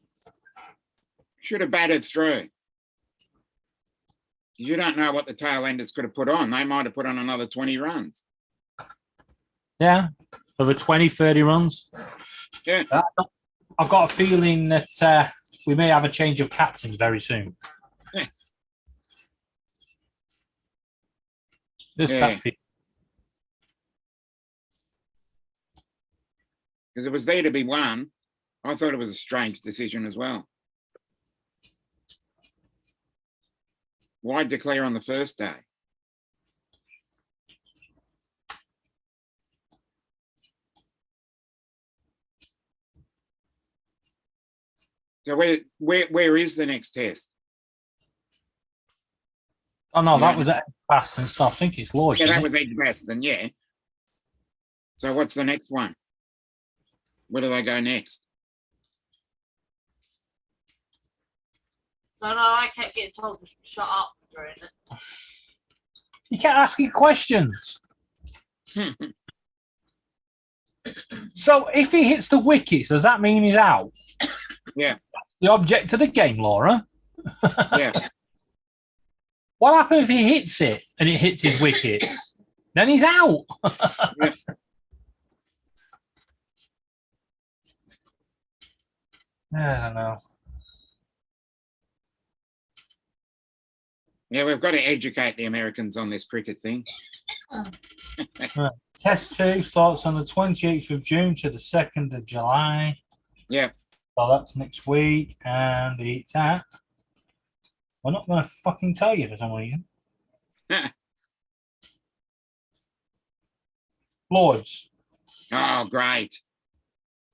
Should have batted through. You don't know what the tail enders could have put on. They might have put on another 20 runs. Yeah, over 20, 30 runs. Yeah. I've got a feeling that we may have a change of captain very soon. Yeah. Just Yeah. that feeling. Because it was there to be won. I thought it was a strange decision as well. Why declare on the first day? So where is the next test? Oh no, Yeah. that was at Edgbaston, so I think it's Lords. Yeah, isn't that it? was Edgbaston, yeah. So what's the next one? Where do they go next? No, I kept getting told to shut up during it. You can't ask you questions. So if he hits the wickets, does that mean he's out? Yeah. That's the object of the game, Laura. Yeah. What happens if he hits it and it hits his wickets? Then he's out. Yeah. I don't know. Yeah, we've got to educate the Americans on this cricket thing. Test 2 starts on the 28th of June to the 2nd of July. Yeah. So that's next week. And it's at. We're not going to fucking tell you for some reason. Lords. Oh, great.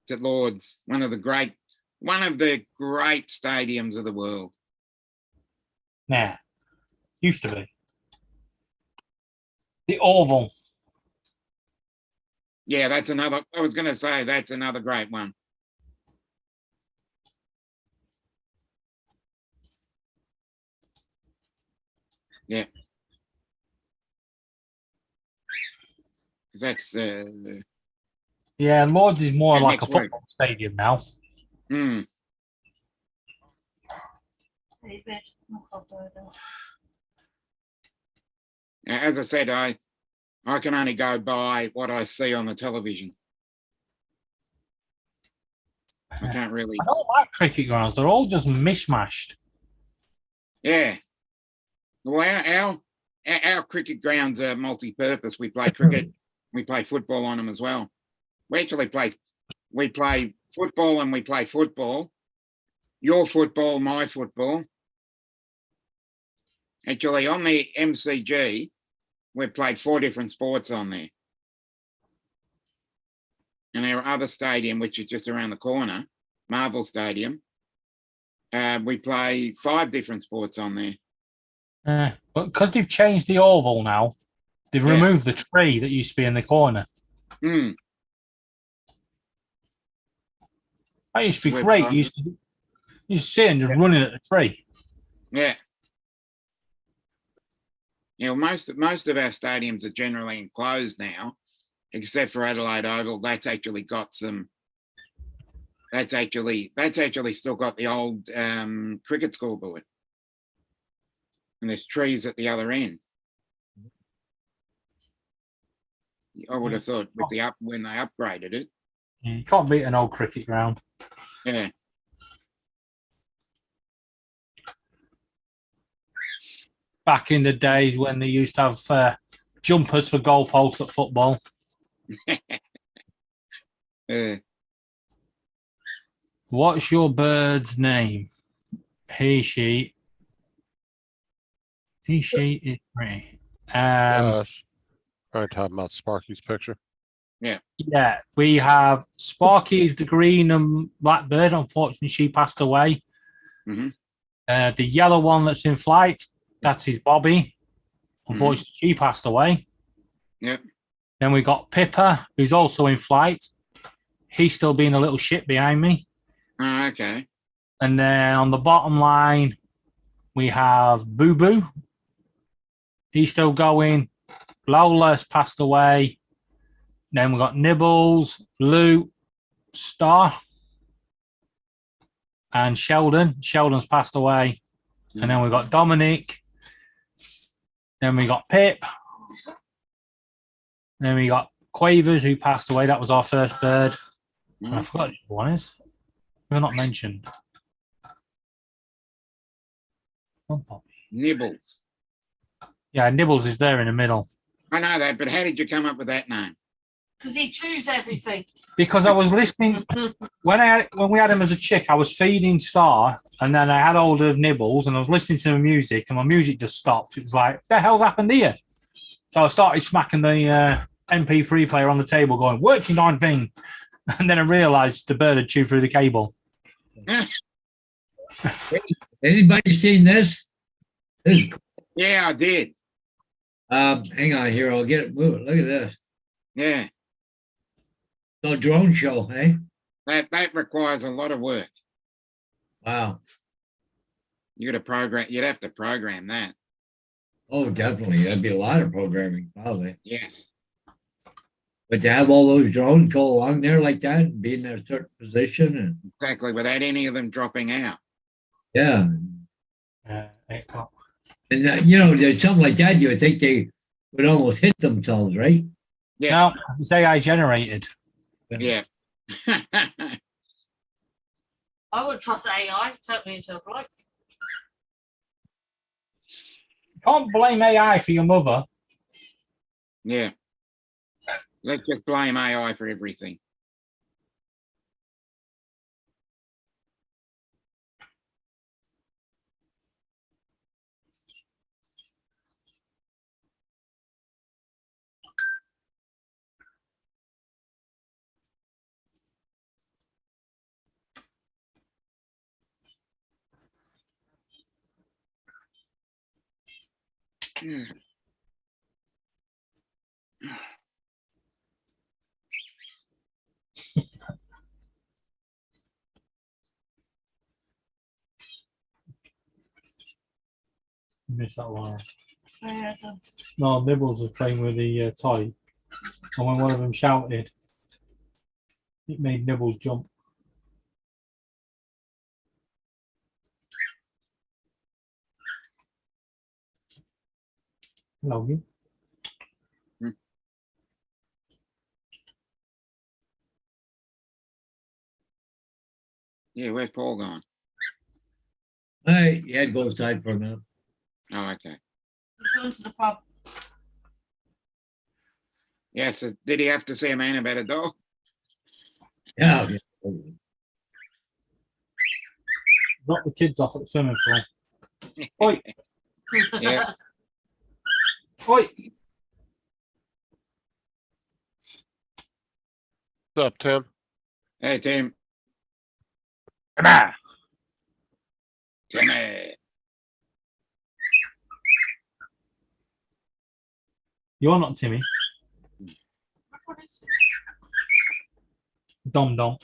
It's at Lord's, one of the great stadiums of the world. Nah. Used to be. The Oval. Yeah, I was going to say that's another great one. Yeah. Because that's, Yeah, Lords is more Yeah, like a next week. football stadium now. Hmm. As I said, I can only go by what I see on the television. I can't really. I don't like cricket grounds. They're all just mishmashed. Yeah. Well, our cricket grounds are multi-purpose. We play cricket, we play football on them as well. We play football and we play football. Your football, my football. Actually, on the MCG, we've played 4 different sports on there. And our other stadium, which is just around the corner, Marvel Stadium, we play 5 different sports on there. But because they've changed the oval now, they've Yeah. removed the tree that used to be in the corner. Hmm. That used to be With, great. You used to sit and just running at the tree. Yeah. Yeah, well, most of our stadiums are generally enclosed now, except for Adelaide Oval. That's actually got some. That's actually still got the old cricket scoreboard, and there's trees at the other end. I would have thought with when they upgraded it. You can't beat an old cricket ground. Yeah. Back in the days when they used to have jumpers for goalposts at football. What's your bird's name? He, she. He, she is pretty. Gosh. All right, talking about Sparky's picture. Yeah, we have Sparky's the green and black bird. Unfortunately, she passed away. Mhm. The yellow one that's in flight, that's his Bobby. Unfortunately, she passed away. Yep. Then we got Pippa, who's also in flight. He's still being a little shit behind me. Oh, okay. And then on the bottom line, we have Boo Boo. He's still going. Lola's passed away. Then we got Nibbles, Lou, Star, and Sheldon. Sheldon's passed away. And then we got Dominic. Then we got Pip. Then we got Quavers, who passed away. That was our first bird. And I forgot who one is. We're not mentioned. Nibbles. Yeah, Nibbles is there in the middle. I know that, but how did you come up with that name? Because he chews everything. Because I was listening when we had him as a chick, I was feeding Star, and then I had hold of Nibbles, and I was listening to the music, and my music just stopped. It was like, what the hell's happened here? So I started smacking the MP3 player on the table, going, "Working on thing," and then I realised the bird had chewed through the cable. Anybody seen this? This is Yeah, I did. hang on here, I'll get it moving. Look at this. Yeah, No drone show, eh? that requires a lot of work. Wow. You'd have to program that. Oh, definitely. That'd be a lot of programming, probably. Yes. But to have all those drones go along there like that and be in a certain position and Exactly, without any of them dropping out. yeah. It And there's something like that, you would think they would almost hit themselves, right? Yeah. No, it's AI generated. Yeah. I wouldn't trust AI. Take me into a bloke. You can't blame AI for your mother. Yeah. Let's just blame AI for everything. Yeah. Missed that one. Yeah, No, Nibbles was playing with the toy, and when one of them shouted, It made Nibbles jump. Logan. Yeah, where's Paul gone? Hey, you had to go outside for a minute. Oh, okay. He's going to the pub. Yes, did he have to see a man about a dog? Yeah. Drop the kids off at the swimming pool. Oi, Yeah. oi. What's up, Tim? Hey, Tim. Come on. Timmy. You're not Timmy. Which one is? Dom Dom.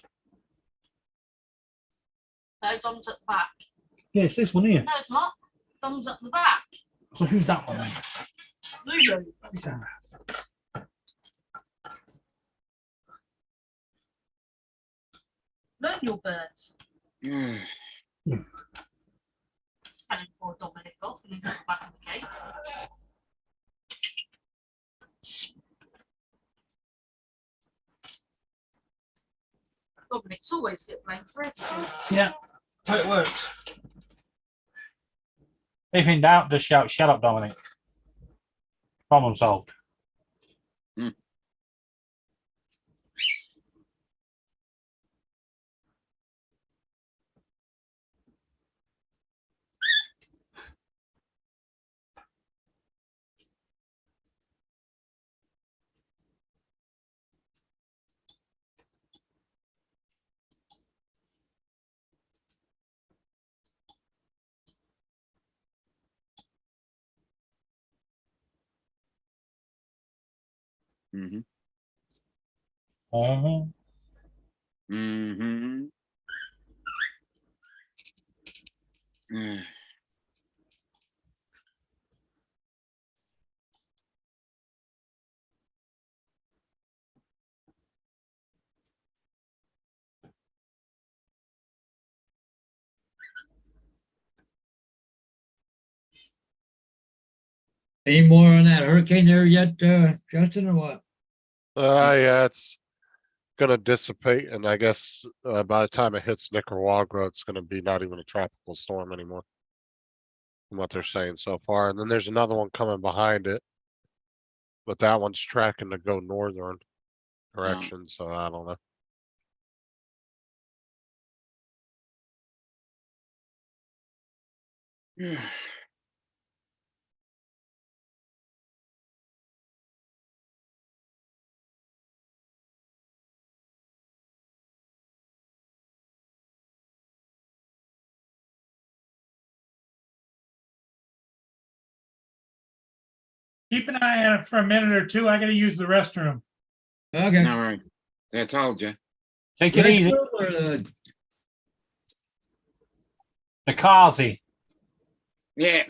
No, Dom's at the back. Yeah, it's this one here. No, it's not. Dom's at the back. So who's that one then? Lulu. Who's that? Learn your birds. Yeah. Telling poor Dominic off and he's at the back of the cake. Dominic's always get blamed for everything. Yeah, how it works. If in doubt, just shout, shut up, Dominic. Problem solved. Mm-hmm. Uh-huh. Mm-hmm. Yeah. Any more on that hurricane there yet, Justin, or what? Yeah, it's gonna dissipate, and I guess by the time it hits Nicaragua, it's gonna be not even a tropical storm anymore. From what they're saying so far, and then there's another one coming behind it, but that one's tracking to go northern direction, so I don't know. Yeah. Keep an eye on it for a minute or two. I gotta use the restroom. Okay. No, right. I told you. Take it easy. The Kazi. Yeah.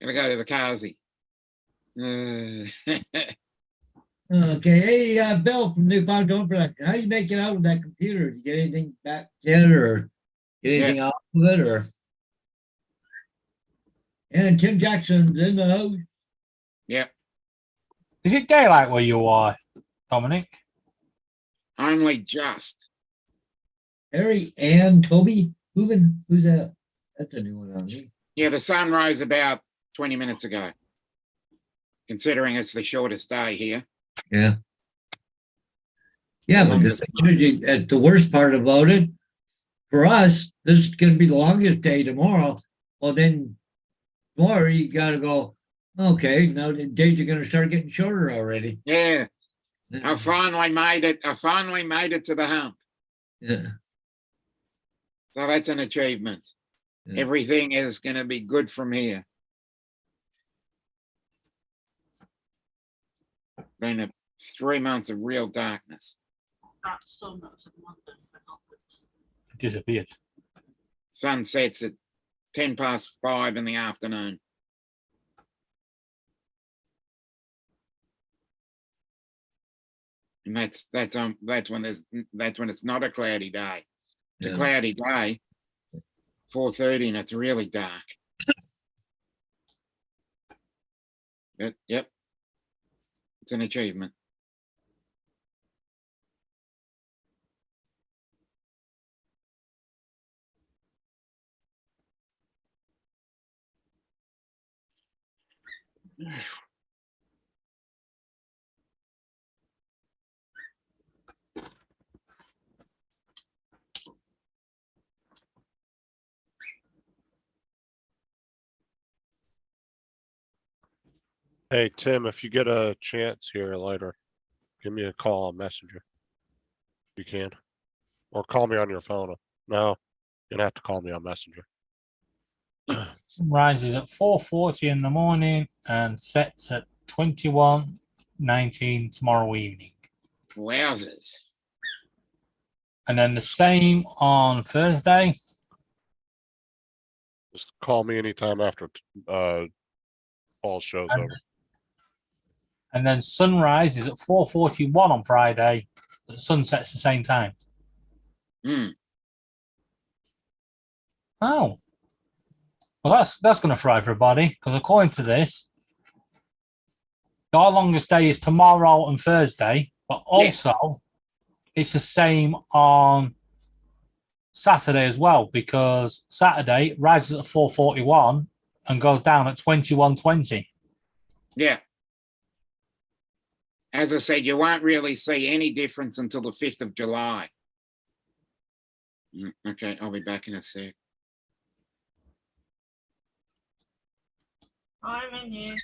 Gonna go to the Kazi. Okay, hey, Bill from New Pound Home Production, how you make it out with that computer? Did you get anything back yet, or get anything out of it, or? And Tim Jackson's in the house. Yeah. Is it daylight where you are, Dominic? Only just. Harry and Toby moving. Who's that? That's a new one on me. Yeah, the sun rose about 20 minutes ago. Considering it's the shortest day here. Yeah. Yeah, but the worst part about it, for us, this is gonna be the longest day tomorrow. Well, then tomorrow you gotta go, okay, now the days are gonna start getting shorter already. Yeah. I finally made it. I finally made it to the hump. Yeah. So that's an achievement. Yeah. Everything is going to be good from here. Been 3 months of real darkness. That sun that was in London for helpers. Disappeared. Sun sets at 5:10 in the afternoon. And that's when it's not a cloudy day. It's a Yeah. cloudy day, 4:30, and it's really dark. Yep. It's an achievement. Hey, Tim, if you get a chance here later, give me a call on Messenger. You can. Or call me on your phone. No, you're gonna have to call me on Messenger. Rises at 4:40 in the morning and sets at 21:19 tomorrow evening. Wowzers. And then the same on Thursday. Just call me anytime after Paul's show's And- over. And then sunrise is at 4:41 on Friday. The sun sets the same time. Hmm. Oh. Well, that's going to fry everybody because according to this, our longest day is tomorrow and Thursday, but Yes. also it's the same on Saturday as well because Saturday rises at 4:41 and goes down at 21:20. Yeah. As I said, you won't really see any difference until the 5th of July. Okay, I'll be back in a sec. I'm in here.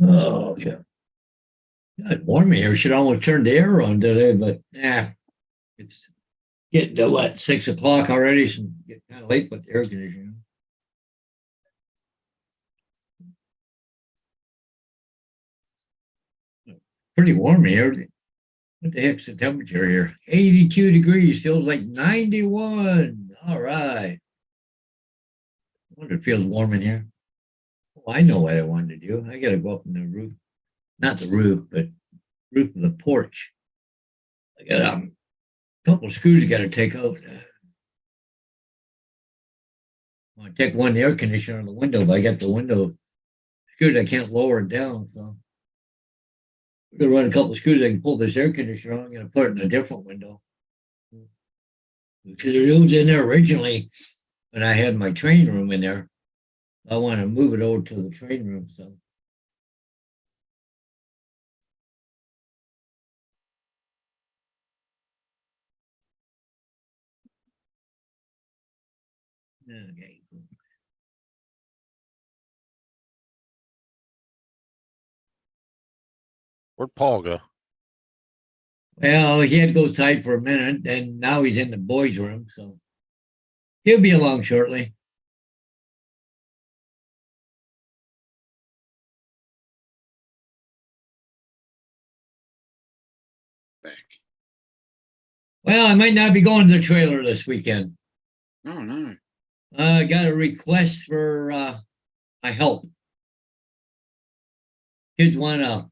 Oh, okay. It's warm here. Should almost turn the air on today, but it's getting to what, 6 o'clock already? So getting kind of late with the air conditioning. Pretty warm here. What the heck's the temperature here? 82 degrees, feels like 91. All right. I wonder if it feels warm in here. Oh, I know what I wanted to do. I got to go up in the roof. Not the roof, but roof of the porch. I got a couple of screws I got to take out. I take one air conditioner on the window, but I got the window screwed. I can't lower it down. So I'm going to run a couple of screws. I can pull this air conditioner on. I'm going to put it in a different window. Because it was in there originally when I had my train room in there. I want to move it over to the train room. So. Okay. Where'd Paul go? Well, he had to go outside for a minute, and now he's in the boys' room, so he'll be along shortly. Back. Well, I might not be going to the trailer this weekend. Oh no. I got a request for my help. Kids want to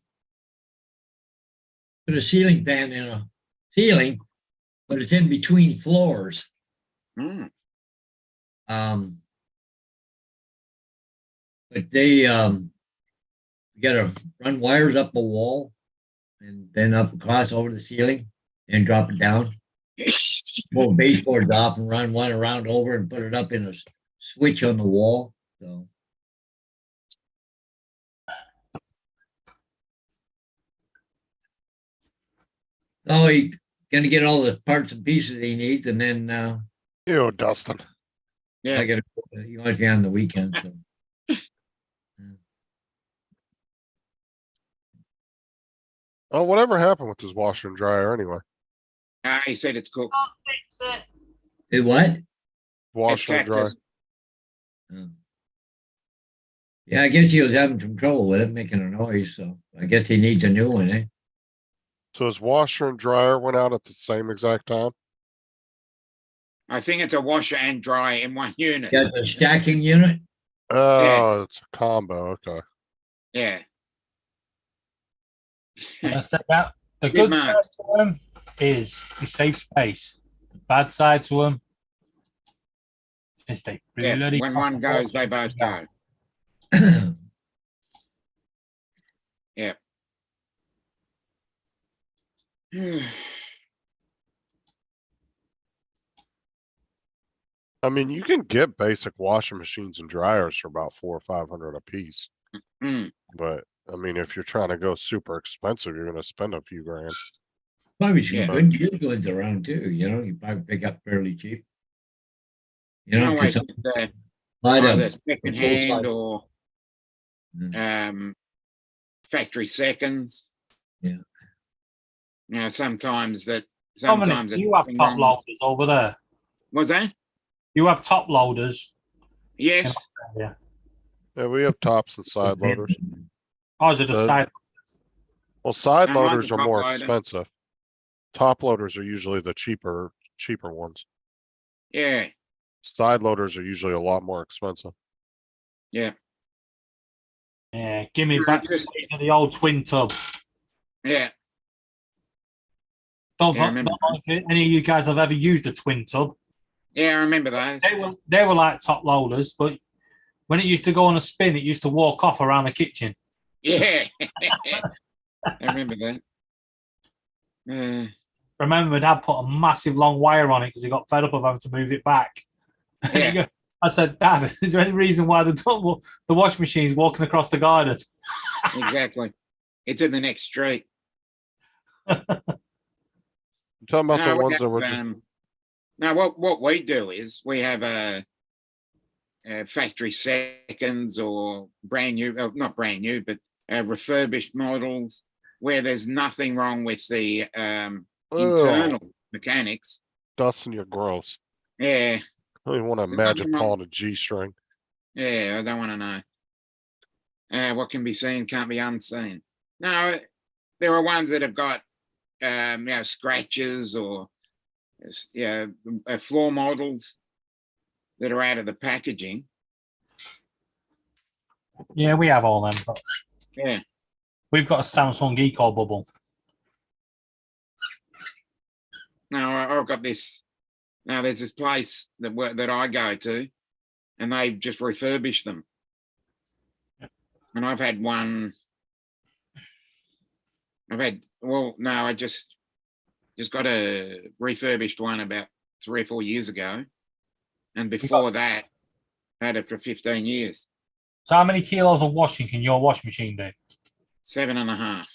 put a ceiling fan in a ceiling, but it's in between floors. Hmm. But they, you gotta run wires up a wall and then up across over the ceiling and drop it down. Pull baseboards off and run one around over and put it up in a switch on the wall. So. Oh, he gonna get all the parts and pieces he needs, and then Ew, Dustin. Yeah. I gotta. He wants me on the weekend. So. Oh, whatever happened with his washer and dryer anyway? He said it's cooked. Can't fix it. Hey, what? It's Washer and dryer. cactus. Yeah, I guess he was having some trouble with it, making a noise. So I guess he needs a new one, eh? So his washer and dryer went out at the same exact time? I think it's a washer and dryer in one unit. Got the stacking unit. Oh, it's a combo, okay. Yeah. Let's take that. The Good good man. side to them is they save space. The bad side to them is they Yeah. bloody When cost one a goes, fortune. they both go. I mean, you can get basic washing machines and dryers for about 400 or 500 a piece. Hmm. But I mean, if you're trying to go super expensive, you're gonna spend a few grand. Probably some Yeah. good used ones around too. You know, you probably pick up fairly cheap. You know, Always because get the, lot either of second full hand size. or factory seconds. Yeah. You know, sometimes Dominic, sometimes you have nothing top wrong with- loaders over there. Was that? You have top loaders. Yes. Yeah. Yeah, we have tops and side loaders. Ours are just The- side. Well, side I like loaders the are top more loader. expensive. Top loaders are usually the cheaper ones. Yeah. Side loaders are usually a lot more expensive. Yeah. Yeah, give me Yeah, back just- the old twin tub. Yeah. Don't, Yeah, I don't remember know if any of you guys have ever used a twin tub. Yeah, I remember those. They were like top loaders, but when it used to go on a spin, it used to walk off around the kitchen. Yeah. I remember that. Remember, my dad put a massive long wire on it because he got fed up of having to move it back. Yeah. I said, Dad, is there any reason why the wash machine's walking across the garden? Exactly. It's in the next street. I'm talking about No, the we ones that were have, just, now, what we do is we have a factory seconds or brand new, not brand new, but refurbished models where there's nothing wrong with the internal mechanics. Dustin, you're gross. Yeah, I don't even want to There's imagine nothing wrong. pulling a G string. yeah, I don't want to know. What can be seen can't be unseen. No, there are ones that have got scratches or floor models that are out of the packaging. Yeah, we have all them. But Yeah. we've got a Samsung Eco Bubble. Now I've got this. Now there's this place that I go to, and they've just refurbished them. And I've had one. I just got a refurbished one about 3 or 4 years ago, and before that, I had it for 15 years. So how many kilos of washing can your wash machine do? 7.5.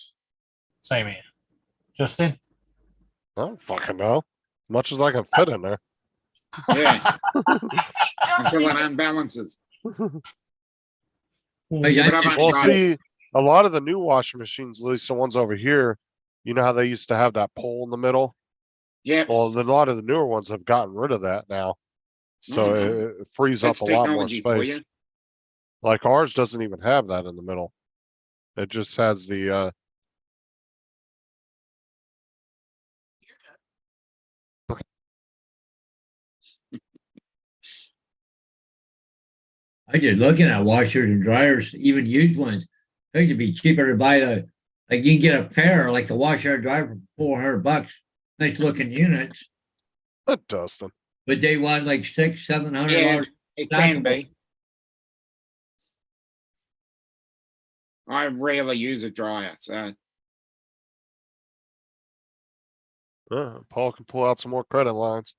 Same here. Justin? I don't fucking know. Much as I can fit in there. Yeah, until it Justin, unbalances. But Yeah, but I've only Well, got it. see, a lot of the new washing machines, at least the ones over here, you know how they used to have that pole in the middle? Yep. Well, a lot of the newer ones have gotten rid of that now. So it frees up That's a lot more technology for space. you. Like ours doesn't even have that in the middle. It just has the, I just looking at washers and dryers, even used ones. It'd be cheaper to buy like you can get a pair like the washer and dryer for $400. Nice looking units, Dustin. but they want like $600-700 Yeah. It can Stackable. be. I rarely use a dryer, so Paul can pull out some more credit lines.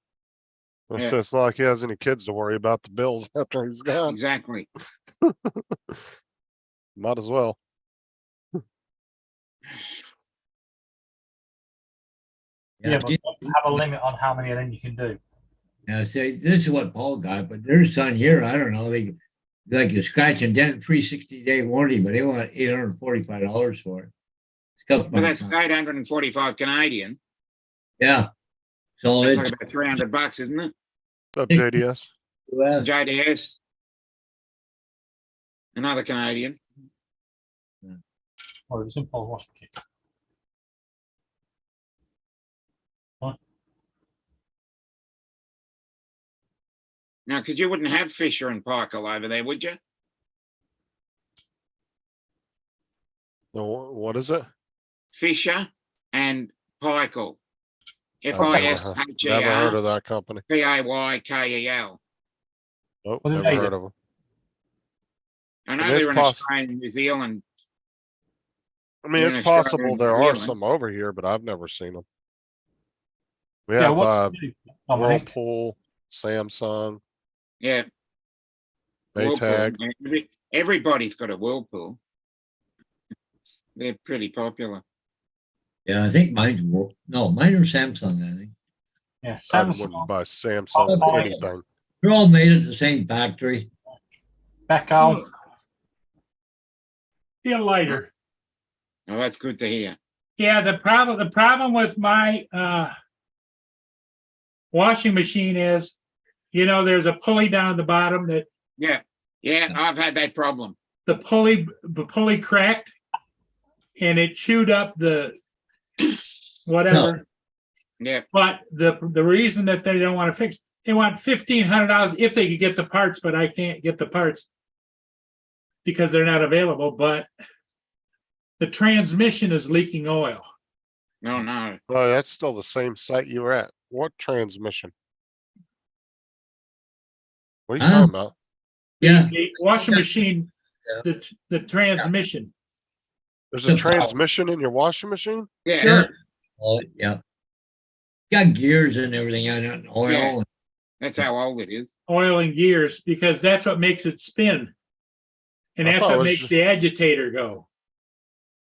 Yeah. So it's not like he has any kids to worry about the bills after he's gone. exactly. Might as well. Yeah, but have a limit on how many of them you can do. Yeah, see, this is what Paul got, but there's some here, I don't know, they like a scratch and dent 360-day warranty, but they want $845 for it. It's a couple But that's months. 845 Canadian. Yeah. So That's it's like about $300, isn't it? Up JDS. JDS. Another Canadian. Or it's in Paul's washing machine. Now, because you wouldn't have Fisher and Paykel over there, would you? What is it? Fisher and Paykel. Never heard F-I-S-H-E-R of that company. P-A-Y-K-E-L. Nope, What do never they heard do? of them. I know I mean, it's they're in poss- Australia and New Zealand. I mean, Yeah, it's Australia possible and there New are Zealand. some over here, but I've never seen them. We Yeah, have what do you do, Dominic? Whirlpool, Samsung, Yeah. Whirlpool. Maytag. Everybody's got a Whirlpool. They're pretty popular. Yeah, I think mine are Samsung, I think. Yeah, I Samsung, wouldn't buy Samsung Oh, anything. They're all made at the same factory. Beko. Feel lighter. Oh, that's good to hear. Yeah, the problem with my washing machine is, there's a pulley down the bottom that Yeah. Yeah, I've had that problem. the pulley cracked and it chewed up the whatever. Yeah. But the reason that they don't want to fix, they want $1,500 if they could get the parts, but I can't get the parts because they're not available. But the transmission is leaking oil. No, no. Oh, that's still the same site you were at. What transmission? What are you Huh? talking about? Yeah. The washing machine, the transmission. There's The a power. transmission in your washing machine? Yeah. Sure. Oh, yeah. Got gears and everything on it, and oil. Yeah. That's how old it is. Oil and gears, because that's what makes it spin. And I that's thought it what was makes just- the agitator go.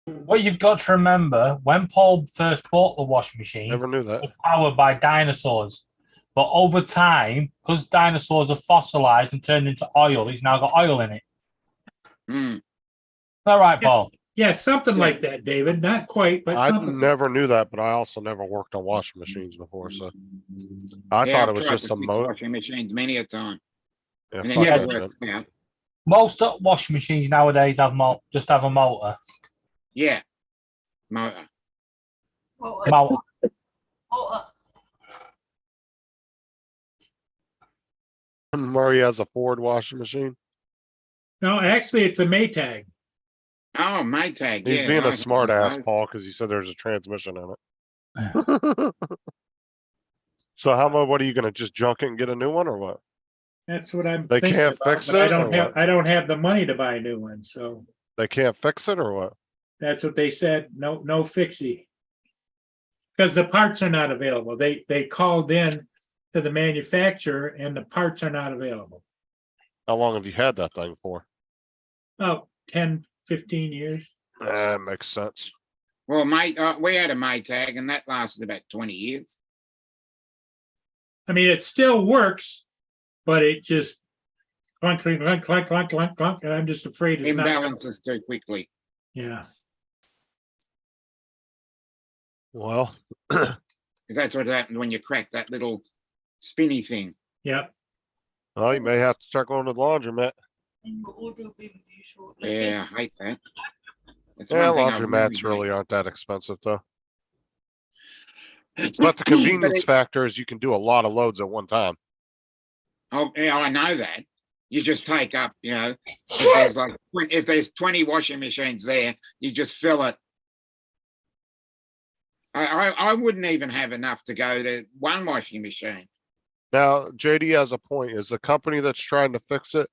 What you've got to remember, when Paul first bought the washing machine, Never knew that. was powered by dinosaurs. But over time, because dinosaurs are fossilized and turned into oil, he's now got oil in it. Mm. All right, Paul. Yeah, something like that, David. Not quite, but I something. never knew that, but I also never worked on washing machines before, so I Yeah, thought I've it was tried just to a fix motor. washing machines many a time. Yeah, And it fuck never that works shit. out. Most washing machines nowadays just have a motor. Yeah. Motor. Motor. Murray has a Ford washing machine. No, actually, it's a Maytag. Oh, Maytag. He's yeah, being I a have smart ass, those. Paul, because he said there's a transmission in it. So what are you gonna just junk it and get a new one or what? That's what I'm They thinking can't about, fix but I it, don't or have, what? I don't have the money to buy a new one, so They can't fix it or what? that's what they said. No fixie. Because the parts are not available. They called in to the manufacturer and the parts are not available. How long have you had that thing for? Oh, 10, 15 years. That makes sense. Well, we had a Maytag and that lasted about 20 years. I mean, it still works, but it just clunk, clunk, clunk, clunk, clunk, clunk, clunk, and I'm just afraid it's not. Imbalances too quickly. Yeah. Well, Because that's what happened when you crack that little spinny thing. Yep. well, you may have to start going to the laundromat. And your order will be with you shortly. Yeah, I hate that. That's Yeah, one thing I laundromats really really aren't that expensive though. hate. But the But convenience it- factor is you can do a lot of loads at one time. Oh, yeah, I know that. You just take up, if there's 20 washing machines there, you just fill it. I wouldn't even have enough to go to one washing machine. Now, JD has a point. Is the company that's trying to fix it,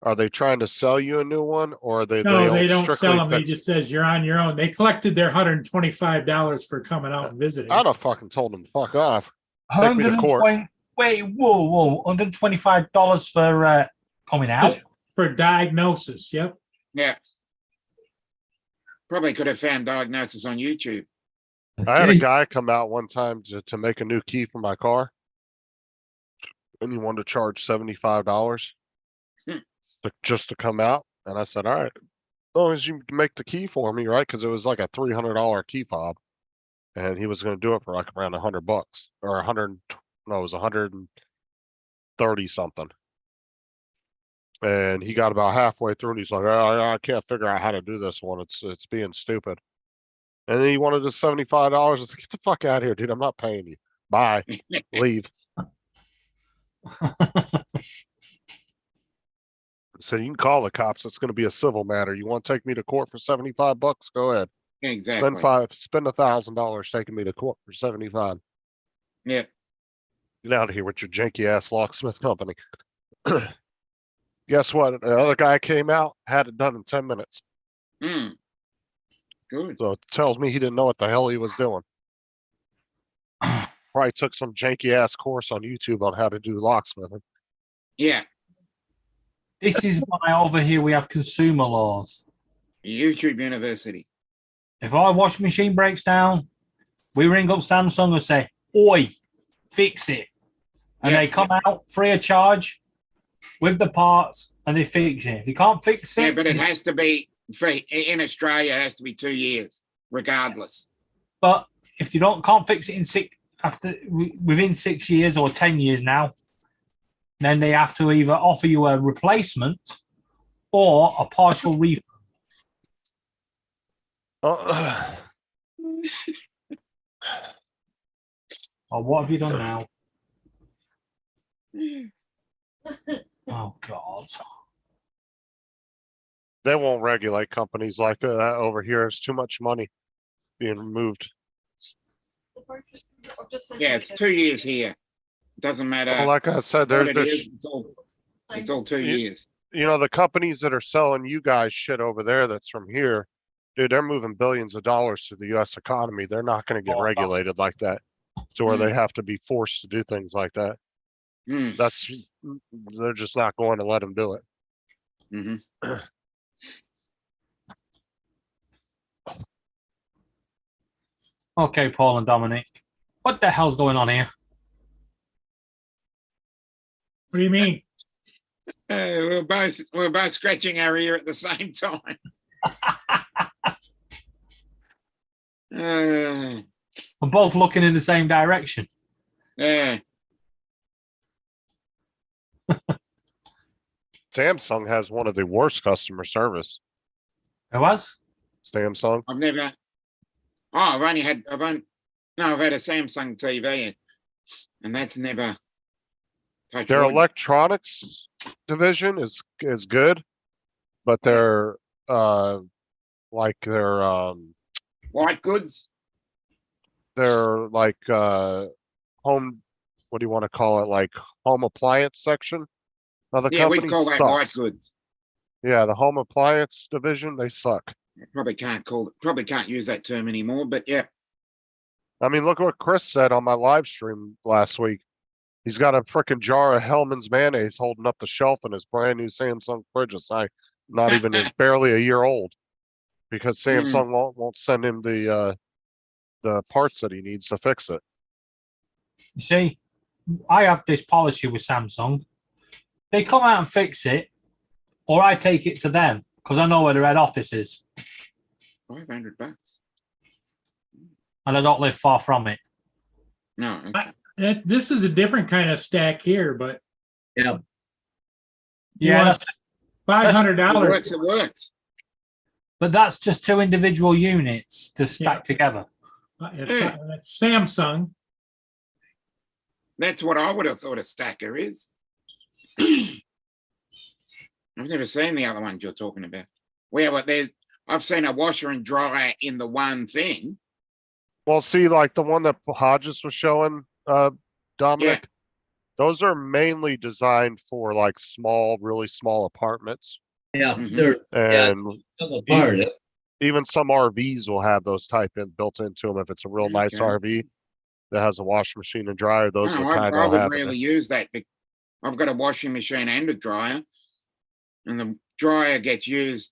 are they trying to sell you a new one or are they? No, they don't strictly sell them. It fix- just says you're on your own. They collected their $125 for coming out and visiting. I'd have fucking told them to fuck off. Take me to court. 120. Wait, whoa. $125 for coming out. Just for diagnosis, yep. Yeah. Probably could have found diagnosis on YouTube. I had a Okay. guy come out one time to make a new key for my car. And he wanted to charge $75 Hmm. just to come out. And I said, all right, as long as you make the key for me, right? Cause it was like a $300 key fob. And he was gonna do it for like around $100 or 100, no, it was 130 something. And he got about halfway through and he's like, oh, I can't figure out how to do this one. It's being stupid. And then he wanted the $75. I was like, get the fuck out of here, dude. I'm not paying you. Bye. Leave. So you can call the cops. It's gonna be a civil matter. You want to take me to court for $75? Go ahead. Exactly. Spend $1,000 taking me to court for 75. Yeah. Get out of here with your janky ass locksmith company. Guess what? The other guy came out, had it done in 10 minutes. Hmm. Good. So it tells me he didn't know what the hell he was doing. Probably took some janky ass course on YouTube on how to do locksmithing. Yeah. This is why over here we have consumer laws. YouTube University. If our washing machine breaks down, we ring up Samsung and say, oi, fix it. And Yeah. they come out free of charge with the parts and they fix it. If you can't fix it, Yeah, but it has to be in Australia. It has to be 2 years, regardless. but if you can't fix it within 6 years or 10 years now, then they have to either offer you a replacement or a partial refund. Oh, what have you done now? Oh God. They won't regulate companies like that over here. It's too much money being removed. Yeah, it's 2 years here. Doesn't matter. Well, like I said, what it there's is, it's all 2 years. you know, the companies that are selling you guys shit over there that's from here, dude, they're moving billions of dollars to the US economy. They're not gonna get Oh, no. regulated like that. To where they have to be forced to do things like that. Hmm. They're just not going to let them do it. Mm-hmm. Okay, Paul and Dominic. What the hell's going on here? What do you mean? We're both scratching our ear at the same time. We're both looking in the same direction. Yeah. Samsung has one of the worst customer service. It was? Samsung. I've never. Oh, I've had a Samsung TV, and that's never. touch Their wood. electronics division is good, but their like White goods. their like home, what do you want to call it, like home appliance section of the Yeah, we'd company call that white sucks. goods. Yeah, the home appliance division, they suck. Probably can't use that term anymore, but yeah. I mean, look what Chris said on my live stream last week. He's got a freaking jar of Hellman's mayonnaise holding up the shelf in his brand new Samsung fridge. It's not even it's barely a year old, because Samsung won't send him the parts that he needs to fix it. You see, I have this policy with Samsung. They come out and fix it, or I take it to them because I know where their head office is $500. and I don't live far from it. No. Okay. This is a different kind of stack here, but Yeah, Yeah, want that's $500. It works. but that's just two individual units to stack Yeah. together. That's Samsung. That's what I would have thought a stacker is. I've never seen the other ones you're talking about. Well, I've seen a washer and dryer in the one thing. Well, see, like the one that Hodges was showing, Dominic, Those are mainly designed for like small, really small apartments. Yeah, Mhm. they're And some apart. even some RVs will have those type in built into them. If it's a real nice Okay. RV that has a washing machine and dryer, those No, are kind I of would have it. really use that. I've got a washing machine and a dryer, and the dryer gets used.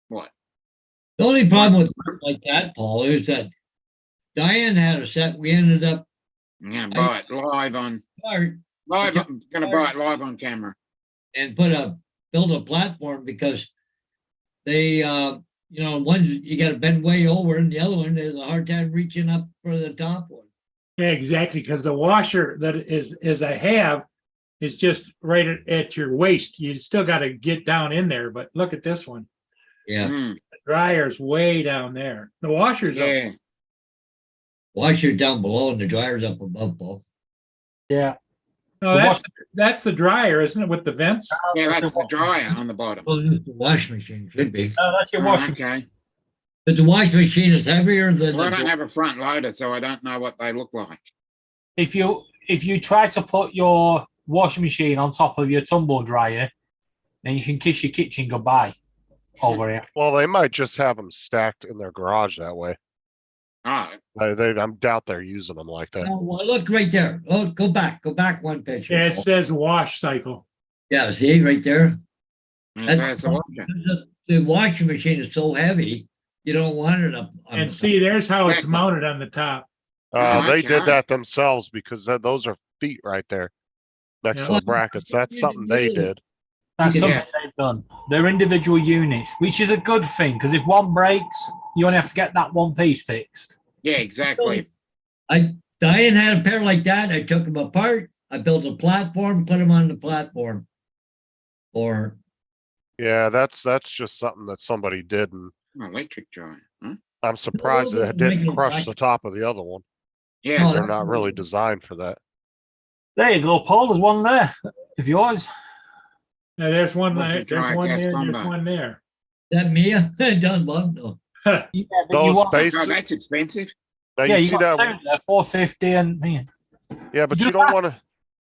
What? The only problem with something like that, Paul, is that Diane had a set, we ended up I'm gonna buy it live on apart live. Okay. I'm gonna buy it live on camera. and build a platform because they, one, you gotta bend way over and the other one, there's a hard time reaching up for the top one. Yeah, exactly, because the washer that is I have is just right at your waist. You still got to get down in there, but look at this one. Yeah, Mm, The dryer's way down there. The washer's up. yeah, washer down below and the dryer's up above, Paul. Yeah. No, The that's the dryer, isn't it, with the vents? yeah. That's the dryer on the bottom. Well, the washing machine should be, No, that's your Oh, washing. okay. but the washing machine is heavier than Well, I don't the, have a front loader, so I don't know what they look like. If you try to put your washing machine on top of your tumble dryer, then you can kiss your kitchen goodbye over here. Well, they might just have them stacked in their garage that way. Oh, I doubt they're using them like that. oh, well, look right there. Oh, go back one picture. Yeah, it Paul. says wash cycle. Yeah, see right there? that's the washer. The washing machine is so heavy, you don't want it up. on And the- see, there's how it's Exactly. mounted on the top. Oh, They okay. did that themselves because those are feet right there next Yeah. to the brackets. That's something they did. That's Yeah. something they've done. They're individual units, which is a good thing because if one breaks, you only have to get that one piece fixed. Yeah, exactly. Diane had a pair like that. I took them apart. I built a platform, put them on the platform. Or, Yeah, that's just something that somebody did, and Electric dryer. Huh? I'm surprised they're that it didn't regular crush the bracket. top of the other one. Yeah, No, They're not really designed for that. There you go, Paul. There's one there. If yours. Now, there's one What's there, the dryer there's gas one combo? there. that Mia? Done, Bob? No. Yeah, but you Those want, oh, basic, that's expensive. now yeah, you you see got that, two there, 450 and man. yeah, but You you don't don't wanna,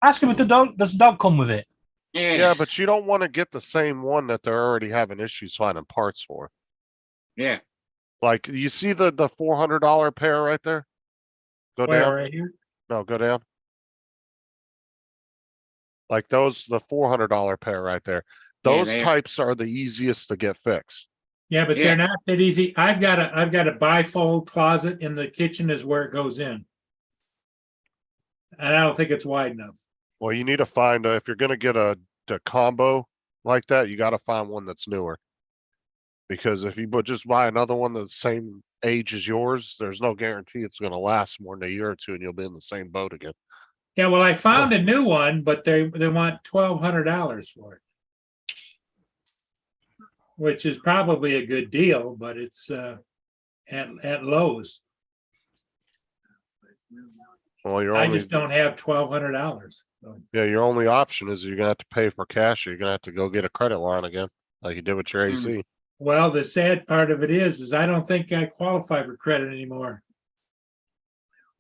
Ask him if the dog does the dog come with it. Yeah, yeah, but you don't wanna get the same one that they're already having issues finding parts for. yeah. Like, you see the $400 pair right there? Go Where, down, right here? no, go down. Like those, the $400 pair right there. Yeah, Those they are. types are the easiest to get fixed. Yeah, but Yeah. they're not that easy. I've got a bifold closet in the kitchen is where it goes in. And I don't think it's wide enough. Well, you need to find, if you're gonna get a combo like that, you gotta find one that's newer. Because if you just buy another one that's the same age as yours, there's no guarantee it's gonna last more than a year or two and you'll be in the same boat again. Yeah, well, I found a new one, but they want $1,200 for it. Which is probably a good deal, but it's at Lowe's. Well, your I only, just don't have $1,200. So, yeah, your only option is you're gonna have to pay for cash or you're gonna have to go get a credit line again, like you did with your Hmm. AC. well, the sad part of it is I don't think I qualify for credit anymore.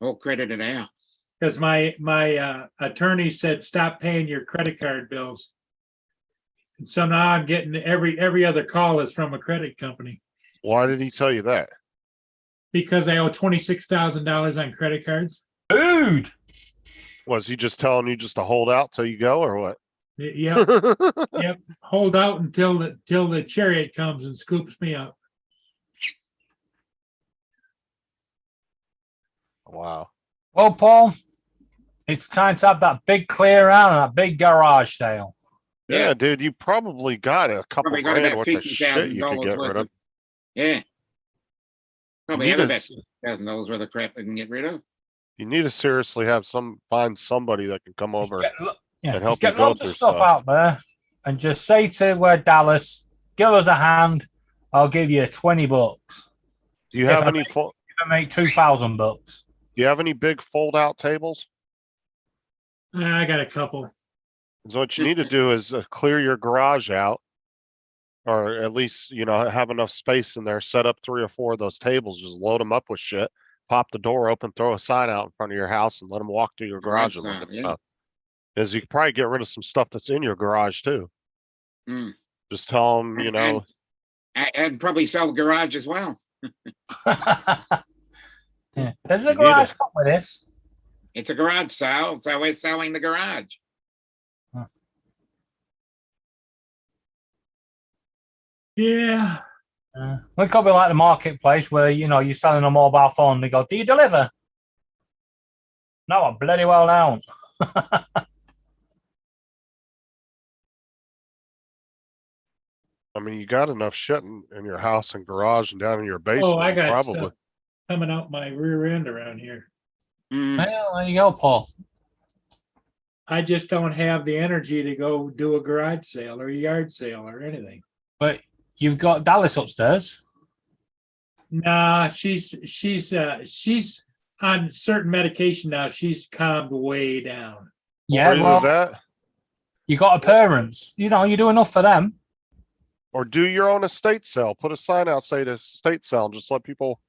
All credited out. Because my attorney said, stop paying your credit card bills. And so now I'm getting every other call is from a credit company Why did he tell you that? because I owe $26,000 on credit cards. Dude. Was he just telling you just to hold out till you go or what? Yep, yep. Hold out until the chariot comes and scoops me up. Wow. Well, Paul, it's time to have that big clear out and that big garage sale. Yeah, dude, you probably got a couple Probably got grand about worth of shit you could $50,000 get worth rid of. of. Yeah. Probably need have to about s- $50,000 worth of crap they can get rid of. You need to seriously find somebody that can come over. Yeah, and just help you get go lots of through stuff stuff. out there and just say to Dallas, give us a hand. I'll give you $20. Do you If have I any, If I make $2,000. do you have any big fold out tables? I got a couple. So what you need to do is clear your garage out. Or at least, have enough space in there, set up 3 or 4 of those tables, just load them up with shit. Pop the door open, throw a sign out in front of your house and let them walk through your garage and look Garage at sale, yeah. stuff. is you could probably get rid of some stuff that's in your garage too. Mm. Just tell them, you know, And probably sell garage as well. Yeah. There's a You need garage it. come with this. It's a garage sale, so we're selling the garage. Yeah, It could be like the marketplace where, you know, you're selling a mobile phone. They go, do you deliver? No, I bloody well don't. I mean, you got enough shit in your house and garage and down in your basement. oh, I you got probably. stuff coming out my rear end around here. Mm. Well, there you go, Paul. I just don't have the energy to go do a garage sale or a yard sale or anything. But you've got Dallas upstairs. Nah, she's on certain medication now. She's calmed way down. Yeah, Or either well, that, you got a parents. You know, you do enough for them. or do your own estate sale. Put a sign out, say the estate sale, and just let people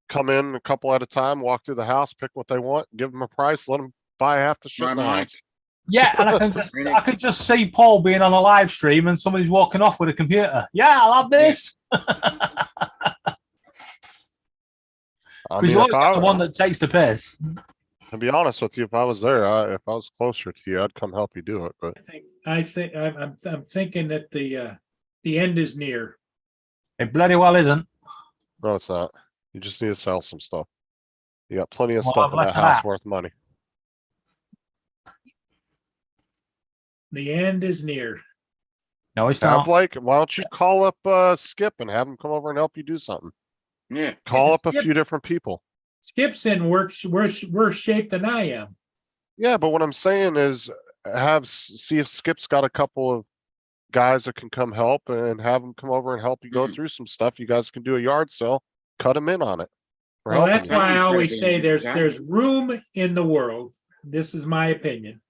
come in a couple at a time, walk through the house, pick what they want, give them a price, let them buy half the shit in the Right, house. Yeah, and I could just see Paul being on a live stream and somebody's walking off with a computer. Yeah, I'll have this. I Because mean, you if always got the I, one that takes the piss. to be honest with you, if I was there, if I was closer to you, I'd come help you do it. But I'm thinking that the end is near. It bloody well isn't. no, it's not. You just need to sell some stuff. You got plenty of Well, stuff I've in left that for house that. worth money. The end is near. No, it's Have not. like, why don't you call up Skip and have him come over and help you do something? Yeah. Call up a Skip- few different people. Skip's in worse shape than I am. Yeah, but what I'm saying is see if Skip's got a couple of guys that can come help and have them come over and help you go Mhm. through some stuff. You guys can do a yard sale, cut them in on it. for Well, helping that's you. why I Someone's gotta always be say in there's charge. room in the world. This is my opinion.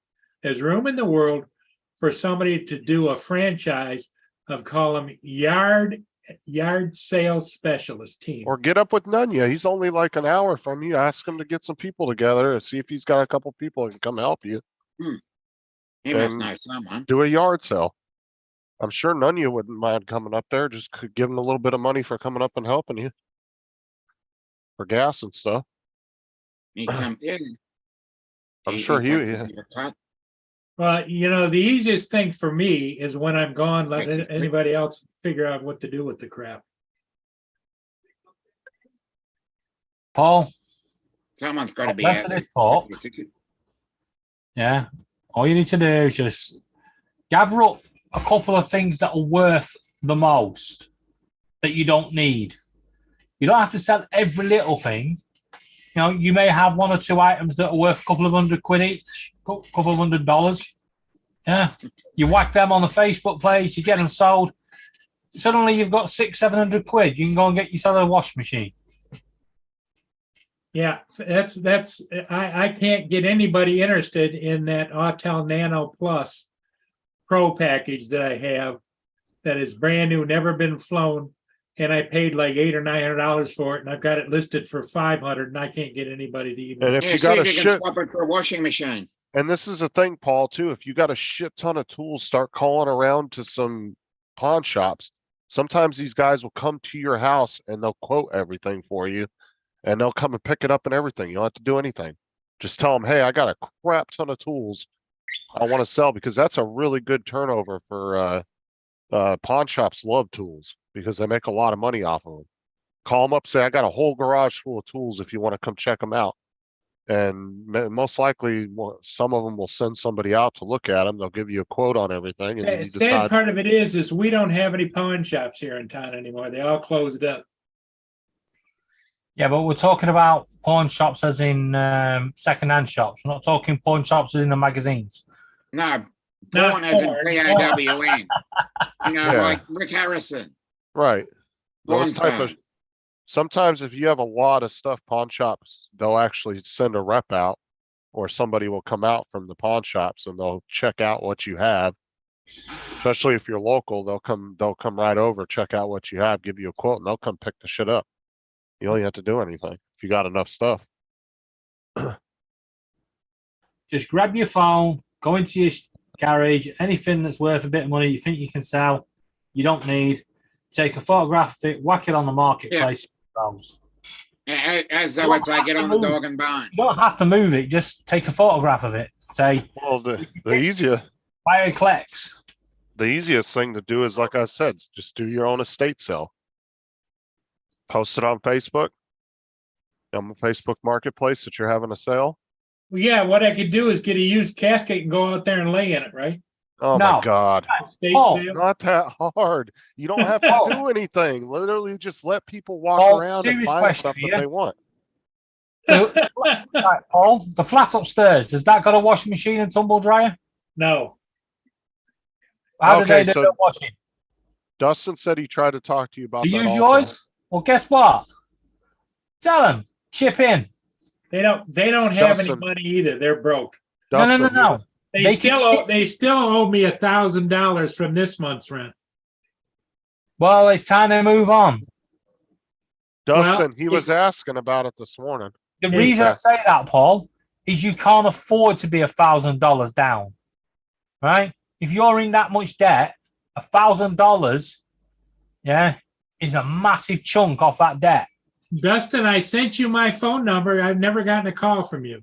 There's room in the world for somebody to do a franchise of call them yard sales specialist team. Or get up with Nunya. He's only like an hour from you. Ask him to get some people together and see if he's got a couple people that can come help you. He must And- know someone. Do a yard sale. I'm sure Nunya wouldn't mind coming up there. Just could give him a little bit of money for coming up and helping you. For gas and stuff. He come in. I'm sure he, takes a yeah. bit of a cut. Well, the easiest thing for me is when I'm gone, let Makes it quick. anybody else figure out what to do with the crap. Paul, Someone's got to be less out of there. this talk. Yeah. All you need to do is just gather up a couple of things that are worth the most that you don't need. You don't have to sell every little thing. You may have one or two items that are worth a couple of £100 each, couple of $100. Yeah. You whack them on the Facebook page, you get them sold. Suddenly you've got £600-700. You can go and get yourself a wash machine. Yeah, that's I can't get anybody interested in that Autel Nano Plus Pro package that I have that is brand new, never been flown, and I paid like $800 or $900 for it, and I've got it listed for $500, and I can't get anybody to even. And if Yeah, you see got a if you can shit, swap it for a washing machine. and this is a thing, Paul, too, if you got a shit ton of tools, start calling around to some pawn shops. Sometimes these guys will come to your house and they'll quote everything for you. And they'll come and pick it up and everything. You don't have to do anything. Just tell them, hey, I got a crap ton of tools I want to sell, because that's a really good turnover for pawn shops. Love tools because they make a lot of money off of them. Call them up, say, I got a whole garage full of tools if you want to come check them out. And most likely some of them will send somebody out to look at them. They'll give you a quote on everything, and then you Sad decide. part of it is we don't have any pawn shops here in town anymore. They all closed up. Yeah, but we're talking about pawn shops as in second-hand shops. We're not talking pawn shops as in the magazines. No, Not porn as in porn. PAWN. Yeah. Like Rick Harrison. Right. Porn Those type of, stars. sometimes if you have a lot of stuff, pawn shops, they'll actually send a rep out, or somebody will come out from the pawn shops and they'll check out what you have. Especially if you're local, they'll come right over, check out what you have, give you a quote, and they'll come pick the shit up. You don't have to do anything if you got enough stuff. just grab your phone, go into your garage, anything that's worth a bit of money you think you can sell, you don't need, take a photograph of it, whack it on the marketplace. Browse. As I would say, get on the dog and bone. You don't have to move it, just take a photograph of it. Say, Well, the easiest buy it collects. the easiest thing to do is, like I said, just do your own estate sale. Post it on Facebook. On the Facebook Marketplace that you're having a sale. Well, yeah, what I could do is get a used casket and go out there and lay in it, right? Oh No. my God. Estate Paul, sale. Not that hard. You don't have to Paul. do anything. Literally just let people walk Paul, around and serious buy question stuff here. that they want. Right, Paul, the flat upstairs, has that got a washing machine and tumble dryer? No, How do Okay, they do so- the washing? Dustin said he tried to talk to you about Do that. you use also. yours? Well, guess what? Tell them, chip in. they don't have any Dustin. money either. They're broke. Dustin, No. They They still owe me $1,000 from this month's rent. Well, it's time to move on. Dustin, he was it's- asking about it this morning. The Yeah. reason I say that, Paul, is you can't afford to be $1,000 down, right? If you're in that much debt, $1,000, yeah, is a massive chunk off that debt. Dustin, I sent you my phone number. I've never gotten a call from you.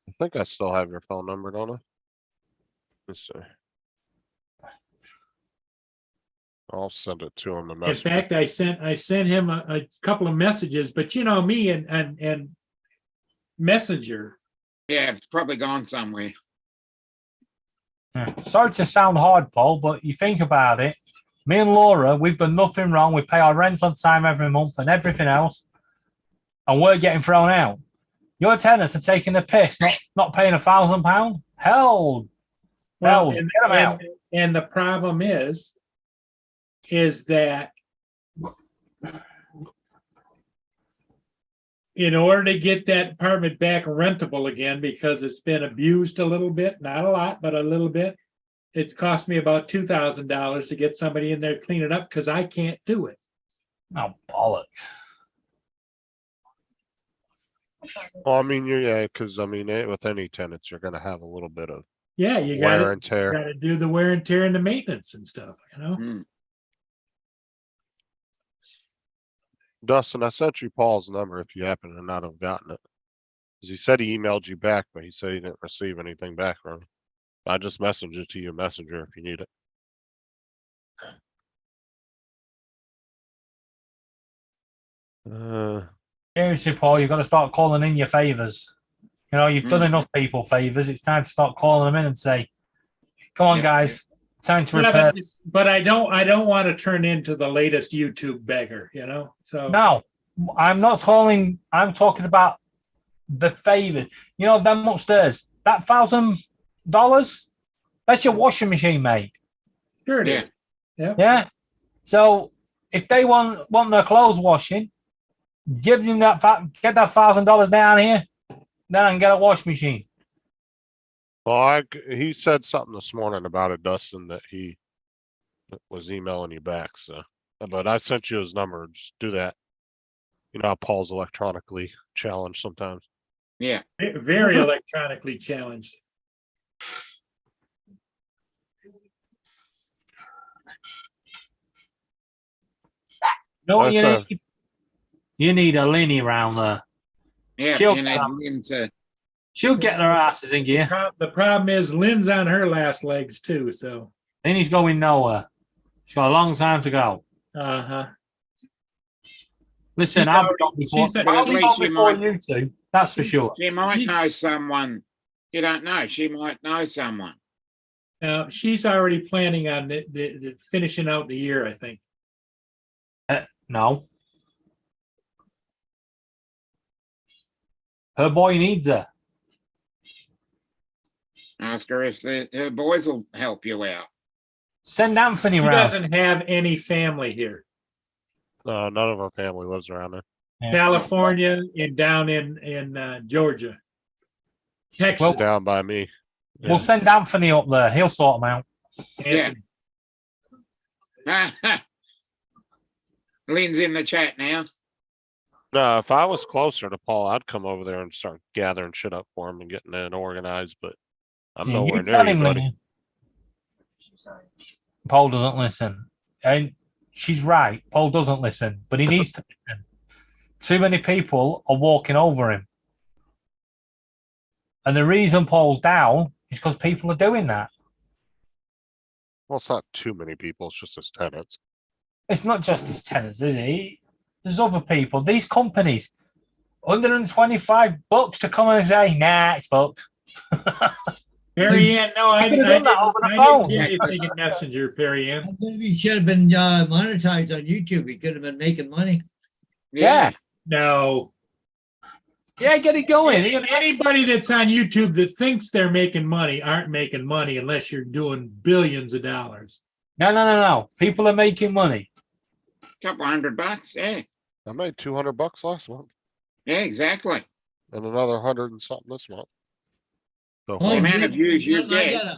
I think I still have your phone number, don't I? Let's see. I'll send it to him. In fact, I sent him a couple of messages, but you know me and Messenger. Yeah, it's probably gone somewhere. Yeah. Sorry to sound hard, Paul, but you think about it. Me and Laura, we've done nothing wrong. We pay our rent on time every month and everything else, and we're getting thrown out. Your tenants are taking the piss, not paying £1,000. Hell, Well, get 'em out. and the problem is that in order to get that apartment back rentable again, because it's been abused a little bit, not a lot, but a little bit, it's cost me about $2,000 to get somebody in there to clean it up because I can't do it. Oh, bollocks. Well, I mean, because I mean, with any tenants, you're gonna have a little bit of Yeah, you wear gotta, and tear. gotta do the wear and tear and the maintenance and stuff, you know? Mm. Dustin, I sent you Paul's number if you happen to not have gotten it. 'Cause he said he emailed you back, but he said he didn't receive anything back from him. I just messaged it to you, Messenger, if you need it. Seriously, Paul, you've got to start calling in your favors. You know, you've done enough people favors. It's time to start calling them in and say, come on, Yeah, guys, time to Yeah, repair. but I don't want to turn into the latest YouTube beggar, you know? So No, I'm not calling. I'm talking about the favor. You know, them upstairs, that $1,000, that's your washing machine, mate. sure it Yeah. is. Yeah. So if they want their clothes washing, give them get that $1,000 down here, then I can get a washing machine. Well, he said something this morning about it, Dustin, that he was emailing you back, so. But I sent you his number, just do that. You know how Paul's electronically challenged sometimes. Yeah. Very electronically challenged. You know what you That's, need? You need a Linny around there. Yeah, She'll you get need into She'll get their asses in gear. The problem is Lynn's on her last legs too, so, Linny's going nowhere. She's got a long time to go. uh-huh. Listen, She's I've already- gone before, she's- I've But at been least gone she before might- you two. That's for sure. she might She- know someone. You don't know. She might know someone. She's already planning on the finishing out the year, I think. No. Her boy needs her. Ask her if her boys will help you out. Send Anthony She round. doesn't have any family here. No, none of our family lives around there. Yeah. California and down in Georgia. Texas. Well, Down by me. Yeah. We'll send Anthony up there. He'll sort them out. Yeah. Lynn's in the chat now. No, if I was closer to Paul, I'd come over there and start gathering shit up for him and getting it organized, but I'm Yeah, nowhere you near tell you, him, buddy. Lynn. Paul doesn't listen. And she's right. Paul doesn't listen, but he needs to listen. Too many people are walking over him. And the reason Paul's down is because people are doing that. Well, it's not too many people, it's just his tenants. It's not just his tenants, is it? There's other people. These companies, $125 to come and say, nah, it's fucked. Perry Ann, no, I could've didn't, done that over the I phone. didn't hear anything in Messenger, Perry Ann. Maybe he should have been monetized on YouTube. He could have been making money. Yeah. No. Yeah, get it going. Anybody that's on YouTube that thinks they're making money aren't making money unless you're doing billions of dollars. No. People are making money. Couple $100, yeah. I made $200 last month Yeah, exactly. and another 100 and something this month. So Oh, The amount of yeah. views you I get.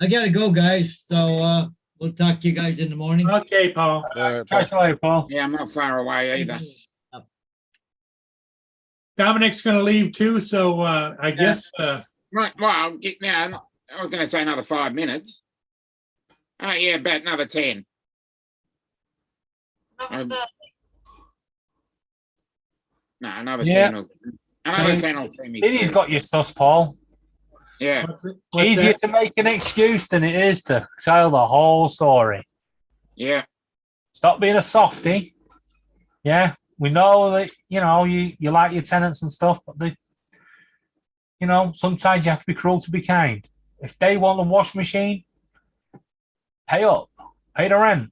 gotta go, guys. So we'll talk to you guys in the morning. Okay, Paul. Catch you later, Paul. Yeah, I'm not far away either. Dominic's gonna leave too, so I guess Right, well, I'll get now. I was gonna say another 5 minutes. Oh, yeah, about another 10. Number 30. No, another Yeah. 10. Another So, 10 will see me. He's through. got your sus, Paul. Yeah, what's Easier that? to make an excuse than it is to tell the whole story. yeah. Stop being a softy. Yeah, we know that you like your tenants and stuff, but sometimes you have to be cruel to be kind. If they want a wash machine, pay up, pay the rent.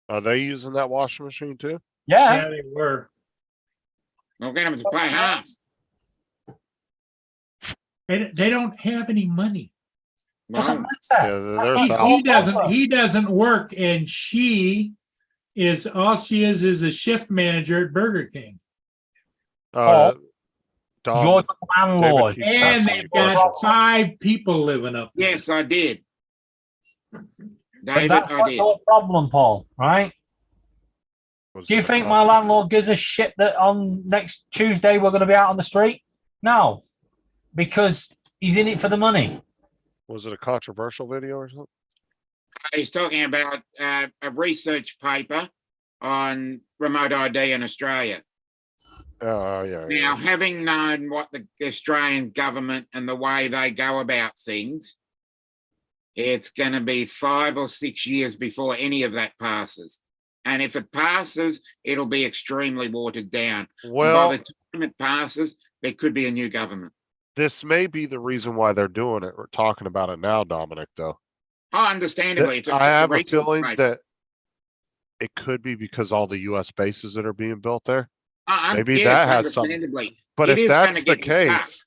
are they using that washing machine too? Yeah, Yeah, they were. We'll get them to pay half. They don't have any money. doesn't Well, matter. Yeah, That's they're not He, the thou- he whole doesn't, problem. he doesn't work, and she is, all she is a shift manager at Burger King. Uh, You're Dom, the landlord. keeps And asking they've me got questions. 5 people living up there. yes, I did. But David, that's I not did. your problem, Paul, right? Was Do you it a think con- my landlord gives a shit that on next Tuesday we're going to be out on the street? No, because he's in it for the money. Was it a controversial video or something? He's talking about a research paper on remote ID in Australia. Oh, yeah. Now, having known what the Australian government and the way they go about things, it's going to be 5 or 6 years before any of that passes. And if it passes, it'll be extremely watered down. And by Well, the time it passes, there could be a new government. this may be the reason why they're doing it. We're talking about it now, Dominic, though. Oh, understandably, it's I have a research feeling paper. that it could be because all the US bases that are being built there. Maybe Yes, that has something. understandably. But It if is gonna that's the get case, discussed.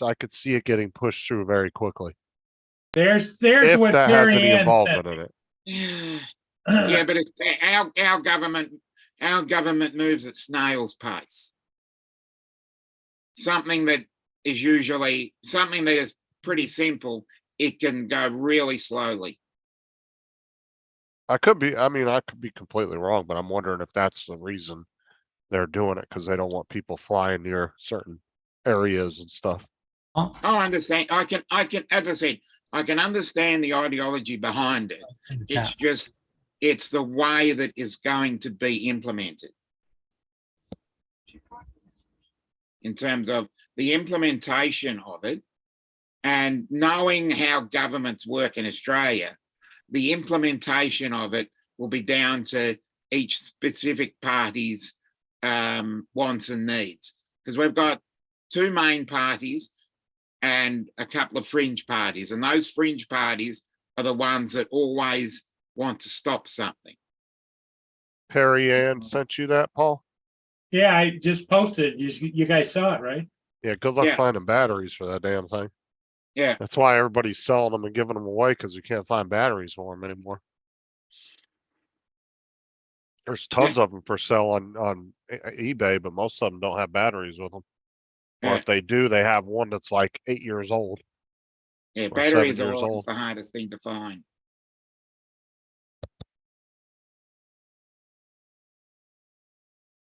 I could see it getting pushed through very quickly. There's If what that has Perry any Ann involvement said. in it. Yeah, but it's our government moves at snail's pace. Something that is pretty simple, it can go really slowly. I mean, I could be completely wrong, but I'm wondering if that's the reason they're doing it, because they don't want people flying near certain areas and stuff. Oh, I understand. I can, as I said, I can understand the ideology behind it. It's just, it's the way that is going to be implemented. In terms of the implementation of it, and knowing how governments work in Australia, the implementation of it will be down to each specific party's wants and needs. Because we've got 2 main parties and a couple of fringe parties, and those fringe parties are the ones that always want to stop something. Perry Ann sent you that, Paul? Yeah, I just posted it. You guys saw it, right? Yeah, good luck Yeah. finding batteries for that damn thing. Yeah. That's why everybody's selling them and giving them away, because you can't find batteries for them anymore. There's tons of them for sale on eBay, but most of them don't have batteries with them. Or Yeah. if they do, they have one that's like 8 years old. Yeah, Or batteries 7 are years always old. the hardest thing to find.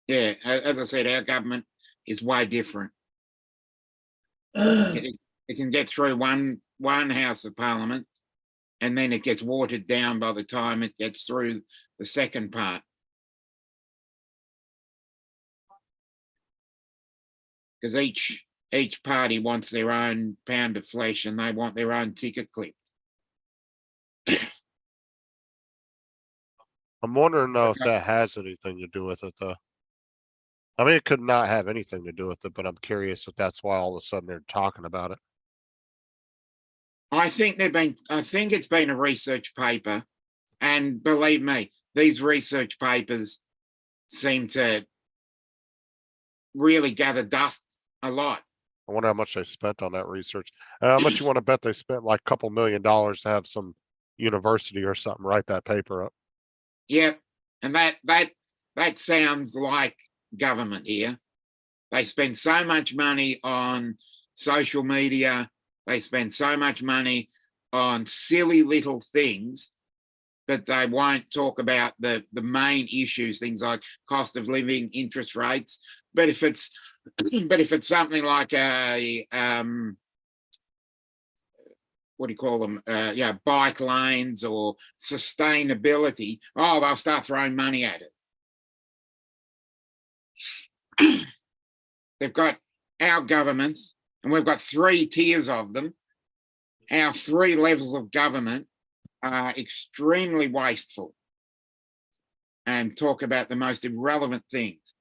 Yeah, as I said, our government is way different. It can get through one House of Parliament, and then it gets watered down by the time it gets through the second part. Because each party wants their own pound of flesh, and they want their own ticket clipped. I'm wondering though if that has anything to do with it though. I mean, it could not have anything to do with it, but I'm curious if that's why all of a sudden they're talking about it. I think it's been a research paper, and believe me, these research papers seem to really gather dust a lot. I wonder how much they spent on that research. How much you want to bet they spent like a couple $1 million to have some university or something write that paper up? Yep, and that sounds like government here. They spend so much money on social media. They spend so much money on silly little things, but they won't talk about the main issues, things like cost of living, interest rates. But if it's something like a what do you call them? Bike lanes or sustainability. Oh, they'll start throwing money at it. They've got our governments, and we've got 3 tiers of them. Our 3 levels of government are extremely wasteful and talk about the most irrelevant things.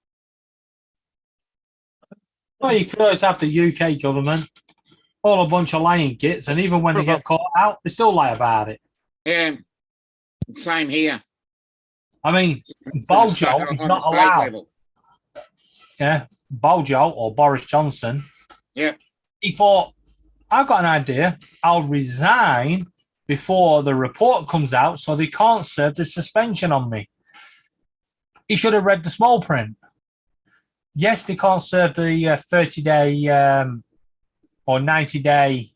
Well, you could always have the UK government, all a bunch of lying gits, and even when they get caught out, they still lie about it. And same here. I mean, On the Bojo is state not allowed. level. Yeah, Bojo or Boris Johnson. Yeah. He thought, I've got an idea. I'll resign before the report comes out so they can't serve the suspension on me. He should have read the small print. Yes, they can't serve the 30-day or 90-day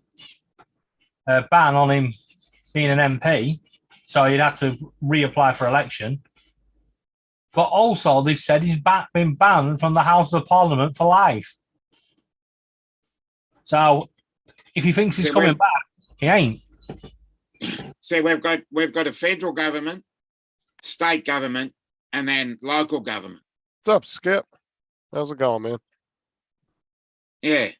ban on him being an MP, so he'd have to reapply for election. But also, they've said he's been banned from the House of Parliament for life. So, if he thinks he's coming back, he ain't. So we've got a federal government, state government, and then local government. What's up, Skip? How's it going, man? Yeah.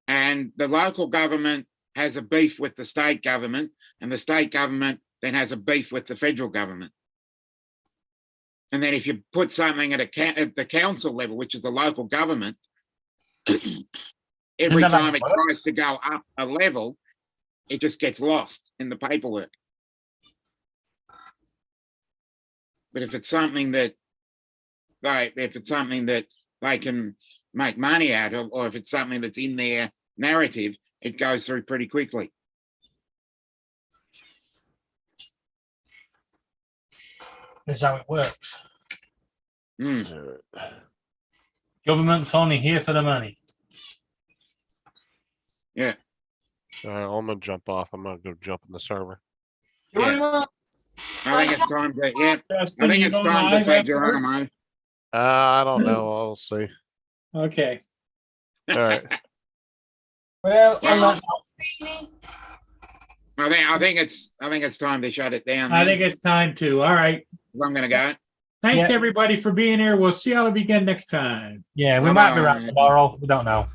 And the local government has a beef with the state government, and the state government then has a beef with the federal government. And then if you put something at the council level, which is the local government, every time it tries to go up a level, it just gets lost in the paperwork. But if it's something that they can make money out of, or if it's something that's in their narrative, it goes through pretty quickly. That's how it works. Mm. Government's only here for the money. Yeah. All right, I'm gonna jump off. I'm gonna go jump in the server. Yeah. I think it's time to, yeah. Justin, I think you it's go time to live say afterwards? Geronimo. I don't know. I'll see. Okay. All right. Well, Yeah, I'm not- Steenie. I think it's time to shut it down. I then. think it's time to. All right. I'm gonna go. Thanks, Yeah. everybody, for being here. We'll see y'all again next time. yeah, we might be Bye-bye. around tomorrow. We don't know.